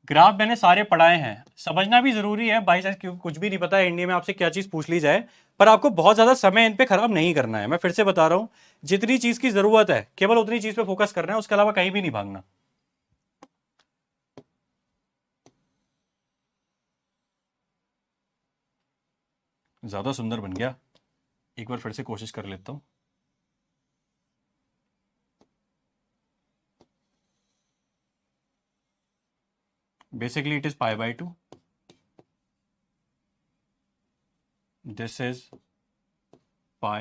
ग्राफ मैंने सारे पढ़ाए हैं, समझना भी जरूरी है, बाई चांस कुछ भी नहीं पता है इंडिया में आपसे क्या चीज पूछ ली जाए, पर आपको बहुत ज्यादा समय इन पे खराब नहीं करना है। मैं फिर से बता रहा हूं, जितनी चीज की जरूरत है केवल उतनी चीज पे फोकस करना है, उसके अलावा कहीं भी नहीं भागना। ज्यादा सुंदर बन गया, एक बार फिर से कोशिश कर लेता हूं। Basically it is π/2, this is pi,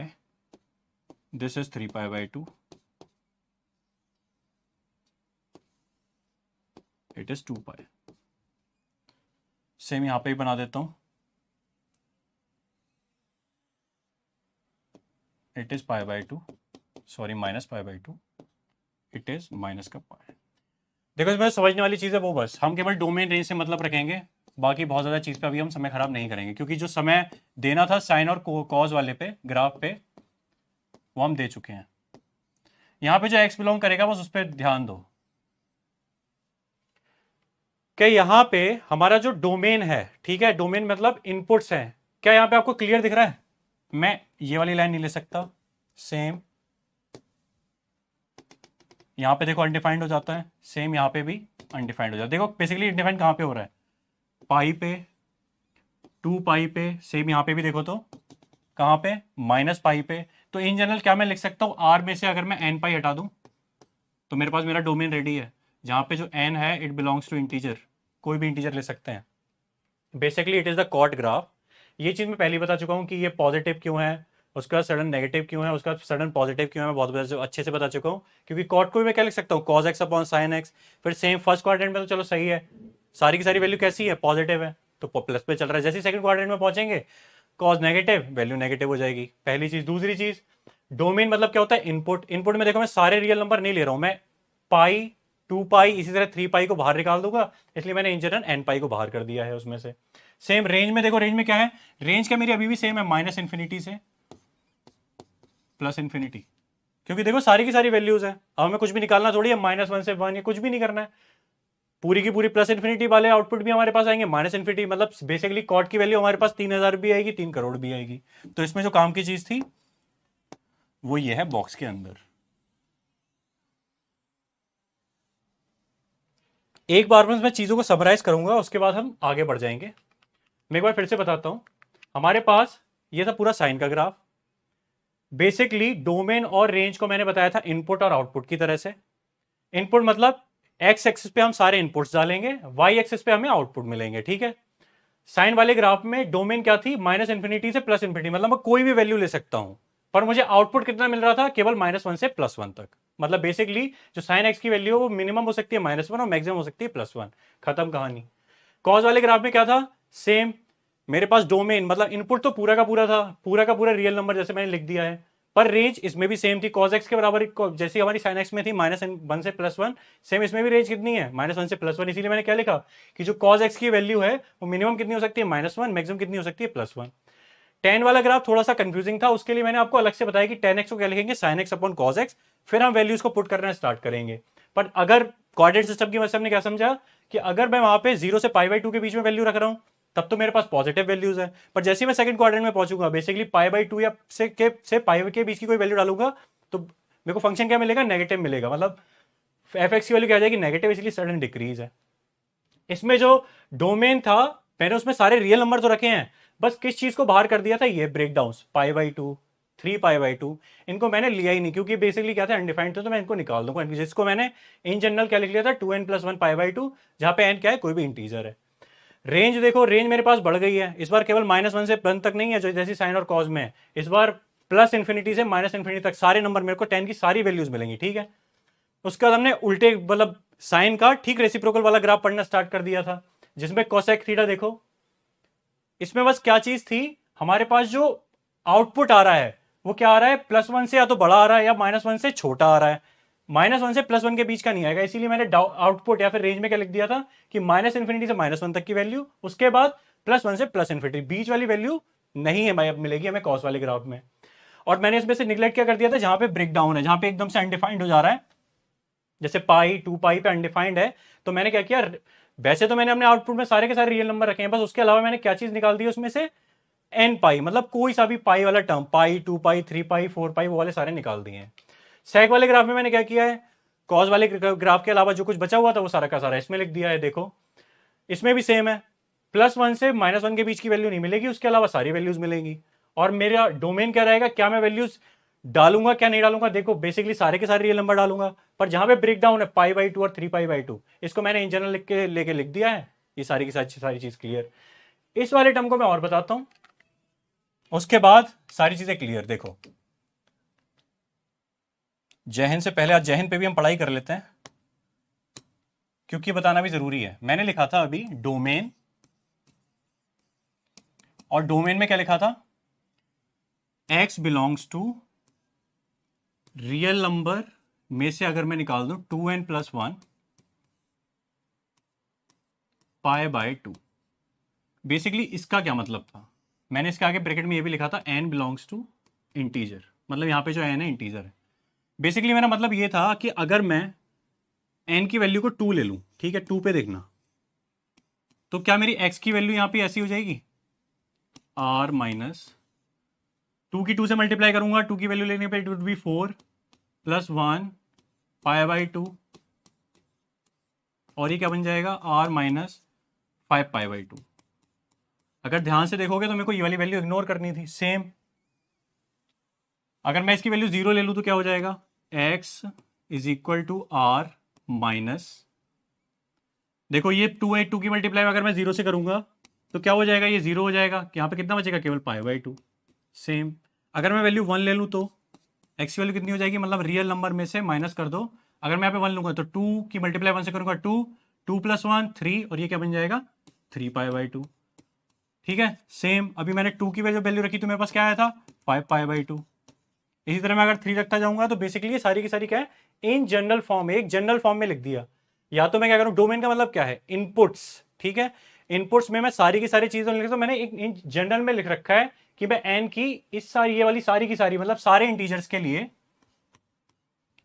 this is 3π/2, it is 2π। सेम यहां पे ही बना देता हूं, it is π/2, sorry -π/2, it is minus का पाई। देखो इसमें समझने वाली चीज है वो, बस हम केवल डोमेन रेंज से मतलब रखेंगे, बाकी बहुत ज्यादा चीज पे अभी हम समय खराब नहीं करेंगे, क्योंकि जो समय देना था साइन और कॉज वाले पे ग्राफ पे वो हम दे चुके हैं। यहां पे जो एक्स बिलोंग करेगा बस उस पर ध्यान दो कि यहां पे हमारा जो डोमेन है, ठीक है, डोमेन मतलब इनपुट्स हैं, क्या यहां पे आपको क्लियर दिख रहा है, मैं ये वाली लाइन नहीं ले सकता। सेम यहां पे देखो अनडिफाइंड हो जाता है, सेम यहां पे भी अनडिफाइंड हो जाता है। देखो बेसिकली अनडिफाइंड कहां पे हो रहा है, पाई पे, 2 पाई पे, सेम यहां पे भी देखो तो कहां पे, -पाई पे। तो इन जनरल क्या मैं लिख सकता हूं, आर में से अगर मैं n पाई हटा दूं तो मेरे पास मेरा डोमेन रेडी है, जहां पे जो n है इट बिलोंग्स टू इंटीजर, कोई भी इंटीजर ले सकते हैं। Basically it is the cot graph. ये चीज मैं पहले ही बता चुका हूं कि ये पॉजिटिव क्यों है, उसका सडन नेगेटिव क्यों है, उसका सडन पॉजिटिव क्यों है, मैं बहुत अच्छे से बता चुका हूं। क्योंकि कॉट को भी मैं क्या लिख सकता हूँ, cos x upon sin x। फिर सेम फर्स्ट क्वाड्रेंट में तो चलो सही है, सारी की सारी वैल्यू कैसी है, पॉजिटिव है, तो प्लस पे चल रहा है। जैसे सेकंड क्वाड्रेंट में पहुंचेंगे कॉस नेगेटिव, वैल्यू नेगेटिव हो जाएगी, पहली चीज। दूसरी चीज, डोमेन मतलब क्या होता है, इनपुट। इनपुट में देखो मैं सारे रियल नंबर नहीं ले रहा हूं, मैं पाई, 2 पाई, इसी तरह 3 पाई को बाहर निकाल दूंगा, इसलिए मैंने इन जनरल n पाई को बाहर कर दिया है उसमें से। सेम रेंज में देखो, रेंज में क्या है, रेंज क्या मेरी अभी भी सेम है, -∞ से +∞, क्योंकि देखो सारी की सारी वैल्यूज हैं। अब हमें कुछ भी निकालना थोड़ी है, -1 से 1 या कुछ भी नहीं करना है, पूरी की पूरी +∞ वाले आउटपुट भी हमारे पास आएंगे, -∞, मतलब बेसिकली कॉट की वैल्यू हमारे पास 3000 भी आएगी, 3 करोड़ भी आएगी। तो इसमें जो काम की चीज थी वो ये है बॉक्स के अंदर। एक बार में मैं चीजों को समराइज करूंगा, उसके बाद हम आगे बढ़ जाएंगे। मैं एक बार फिर से बताता हूं, हमारे पास ये था पूरा साइन का ग्राफ। बेसिकली डोमेन और रेंज को मैंने बताया था इनपुट और आउटपुट की तरह से। इनपुट मतलब एक्स एक्सिस पे हम सारे इनपुट्स डालेंगे, वाई एक्सिस पे हमें आउटपुट मिलेंगे, ठीक है। साइन वाले ग्राफ में डोमेन क्या थी, -∞ से +∞, मतलब मैं कोई भी वैल्यू ले सकता हूं, पर मुझे आउटपुट कितना मिल रहा था, केवल -1 से +1 तक। मतलब बेसिकली जो साइन एक्स की वैल्यू है वो मिनिमम हो सकती है -1 और मैक्सिमम हो सकती है +1, खत्म कहानी। कॉस वाले ग्राफ में क्या था, सेम मेरे पास डोमेन मतलब इनपुट तो पूरा का पूरा था, पूरा का पूरा रियल नंबर जैसे मैंने लिख दिया है, पर रेंज इसमें भी सेम थी, cos x के बराबर जैसी हमारी sin x में थी -1 से +1, सेम इसमें भी रेंज कितनी है -1 से +1। इसीलिए मैंने क्या लिखा कि जो cos x की वैल्यू है वो मिनिमम कितनी हो सकती है -1, मैक्सिमम कितनी हो सकती है +1। tan वाला ग्राफ थोड़ा सा कंफ्यूजिंग था, उसके लिए मैंने आपको अलग से बताया कि tan x को क्या लिखेंगे sin x upon cos x, फिर हम वैल्यूज को पुट करना स्टार्ट करेंगे। बट अगर कोऑर्डिनेट सिस्टम की वजह से हमने क्या समझा कि अगर मैं वहां पे 0 से π/2 के बीच में वैल्यू रख रहा हूं तब तो मेरे पास पॉजिटिव वैल्यूज है, पर जैसे ही मैं सेकंड क्वाड्रेंट में पहुंचूंगा π/2 या से पाई के बीच की कोई वैल्यू डालूंगा तो मेरे को फंक्शन क्या मिलेगा, नेगेटिव मिलेगा, मतलब f(x) की वैल्यू क्या आ जाएगी नेगेटिव, इसलिए सडन डिक्रीज है। इसमें जो डोमेन था मैंने उसमें सारे रियल नंबर तो रखे हैं, बस किस चीज को बाहर कर दिया था, ये ब्रेकडाउन π/2 3π/2 इनको मैंने लिया ही नहीं क्योंकि बेसिकली क्या था अनडिफाइंड था, तो मैं इनको निकाल दूंगा, जिसको मैंने इन जनरल क्या लिख लिया था 2n+1 π/2, जहां पे n क्या है कोई भी इंटीजर है। रेंज देखो, रेंज मेरे पास बढ़ गई है, इस बार केवल -1 से 1 तक नहीं है जो जैसी साइन और कॉज में है, इस बार +∞ से -∞ तक सारे नंबर मेरे को 10 की सारी वैल्यूज मिलेंगी, ठीक है। उसके बाद हमने उल्टे मतलब साइन का ठीक रेसिप्रोकल वाला ग्राफ पढ़ना स्टार्ट कर दिया था, जिसमें कोसेक थीटा देखो, इसमें बस क्या चीज थी, हमारे पास जो आउटपुट आ रहा है वो क्या आ रहा है, +1 से या तो बड़ा आ रहा है या -1 से छोटा आ रहा है, -1 से +1 के बीच का नहीं आएगा, इसीलिए मैंने आउटपुट या फिर रेंज में क्या लिख दिया था कि -∞ से -1 तक की वैल्यू, उसके बाद +1 से +∞, बीच वाली वैल्यू नहीं है मिलेगी हमें कॉस वाले ग्राफ में। और मैंने इसमें से निगलेक्ट क्या कर दिया था, जहां पे ब्रेकडाउन है, जहां पे एकदम से अनडिफाइंड हो जा रहा है, जैसे पाई 2π पे अनडिफाइंड है, तो मैंने क्या किया, वैसे तो मैंने अपने आउटपुट में सारे के सारे रियल नंबर रखे हैं, बस उसके अलावा मैंने क्या चीज निकाल दी उसमें से n π, मतलब कोई सा भी पाई वाला टर्म, पाई 2π 3π 4π वो वाले सारे निकाल दिए हैं। सेक वाले ग्राफ में मैंने क्या किया है, कॉज वाले ग्राफ के अलावा जो कुछ बचा हुआ था वो सारा का सारा इसमें लिख दिया है। देखो इसमें भी सेम है, +1 से -1 के बीच की वैल्यू नहीं मिलेगी, उसके अलावा सारी वैल्यूज मिलेंगी। और मेरा डोमेन क्या रहेगा, क्या मैं वैल्यूज डालूंगा क्या नहीं डालूंगा, देखो बेसिकली सारे के सारे रियल नंबर डालूंगा, पर जहां पे ब्रेक डाउन है π/2 और 3π/2 इसको मैंने इन जनरल लेके लिख दिया है। ये सारी की सारी चीज क्लियर। इस वाले टर्म को मैं और बताता हूं, उसके बाद सारी चीजें क्लियर। देखो जय हिंद से पहले आज जय हिंद पे भी हम पढ़ाई कर लेते हैं, क्योंकि बताना भी जरूरी है। मैंने लिखा था अभी डोमेन, और डोमेन में क्या लिखा था, x belongs to real number में से अगर मैं निकाल दूं 2n+1 π/2। बेसिकली इसका क्या मतलब था, मैंने इसके आगे ब्रैकेट में ये भी लिखा था n बिलोंग्स टू इंटीजर, मतलब यहां पे जो n है इंटीजर है। बेसिकली मेरा मतलब ये था कि अगर मैं n की वैल्यू को 2 ले लूं, ठीक है, 2 पे देखना, तो क्या मेरी x की वैल्यू यहां पे ऐसी हो जाएगी r माइनस 2 की 2 से मल्टीप्लाई करूंगा, 2 की वैल्यू लेने पे इट वुड बी 4 +1 π/2, और ये क्या बन जाएगा r माइनस 5π/2। अगर ध्यान से देखोगे तो मेरे को ये वाली वैल्यू इग्नोर करनी थी। सेम अगर मैं इसकी वैल्यू 0 ले लूं तो क्या हो जाएगा, x = r माइनस, देखो ये 2 की मल्टीप्लाई अगर मैं 0 से करूंगा तो क्या हो जाएगा, ये 0 हो जाएगा, यहाँ पे कितना बचेगा, केवल π/2। सेम अगर मैं वैल्यू 1 ले लूं तो x की वैल्यू कितनी हो जाएगी, मतलब रियल नंबर में से माइनस कर दो, अगर मैं यहाँ पे 1 लूंगा तो 2 की मल्टीप्लाई 1 से करूंगा 2, 2 + 1 3, और ये क्या बन जाएगा 3π/2, ठीक है। सेम अभी मैंने 2 की वैल्यू रखी तो मेरे पास क्या आया था 5π/2। इसी तरह मैं अगर 3 रखता जाऊंगा तो बेसिकली ये सारी की सारी क्या है, इन जनरल फॉर्म, एक जनरल फॉर्म में लिख दिया। या तो मैं क्या करूं, डोमेन का मतलब क्या है, इनपुट्स, ठीक है, इनपुट्स में मैं सारी की सारी चीजें लिख, तो मैंने एक इन जनरल में लिख रखा है कि मैं n की इस सारी ये वाली सारी की सारी मतलब सारे इंटीजर्स के लिए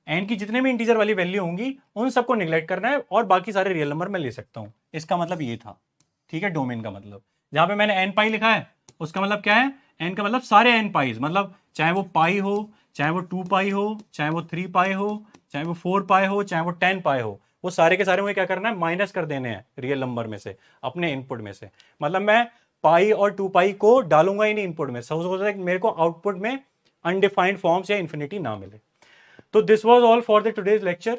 n की जितने भी इंटीजर वाली वैल्यू होंगी उन सबको निगलेक्ट करना है और बाकी सारे रियल नंबर मैं ले सकता हूं। इसका मतलब ये था, ठीक है, डोमेन का मतलब। जहां पे मैंने n पाई लिखा है उसका मतलब क्या है, n का मतलब सारे n पाइज, मतलब चाहे वो पाई हो, चाहे वो 2π हो, चाहे वो 3π हो, चाहे वो 4π हो, चाहे वो 10π हो, वो सारे के सारे मुझे क्या करना है, माइनस कर देने हैं रियल नंबर में से, अपने इनपुट में से। मतलब मैं पाई और 2π को डालूंगा ही नहीं इनपुट में, सपोज हो जाए मेरे को आउटपुट में अनडिफाइंड फॉर्म्स या इन्फिनिटी ना मिले। तो this was all for the today's lecture.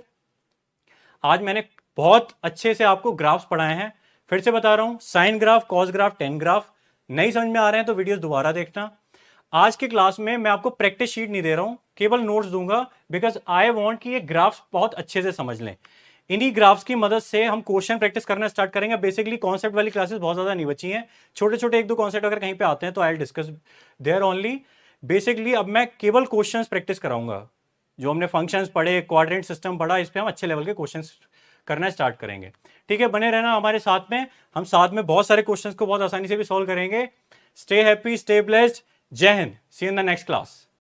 आज मैंने बहुत अच्छे से आपको ग्राफ्स पढ़ाए हैं, फिर से बता रहा हूं, sine graph, cos graph, tan graph. नहीं समझ में आ रहे हैं तो वीडियोस दोबारा देखना। आज की क्लास में मैं आपको प्रैक्टिस शीट नहीं दे रहा हूं, केवल नोट्स दूंगा, बिकॉज आई वांट कि ये ग्राफ्स बहुत अच्छे से समझ लें। इन्हीं ग्राफ्स की मदद से हम क्वेश्चन प्रैक्टिस करना स्टार्ट करेंगे। बेसिकली कॉन्सेप्ट वाली क्लासेस बहुत ज्यादा नहीं बची हैं, छोटे छोटे एक दो कॉन्सेप्ट अगर कहीं पे आते हैं तो I discuss there only. Basically अब मैं केवल क्वेश्चंस प्रैक्टिस कराऊंगा। जो हमने फंक्शंस पढ़े, क्वाड्रेंट सिस्टम पढ़ा, इस पे हम अच्छे लेवल के क्वेश्चंस करना स्टार्ट करेंगे। ठीक है, बने रहना हमारे साथ में, हम साथ में बहुत सारे क्वेश्चंस को बहुत आसानी से भी सॉल्व करेंगे। स्टे हैप्पी, स्टे ब्लेस्ड, जय हिंद, सी इन द नेक्स्ट क्लास।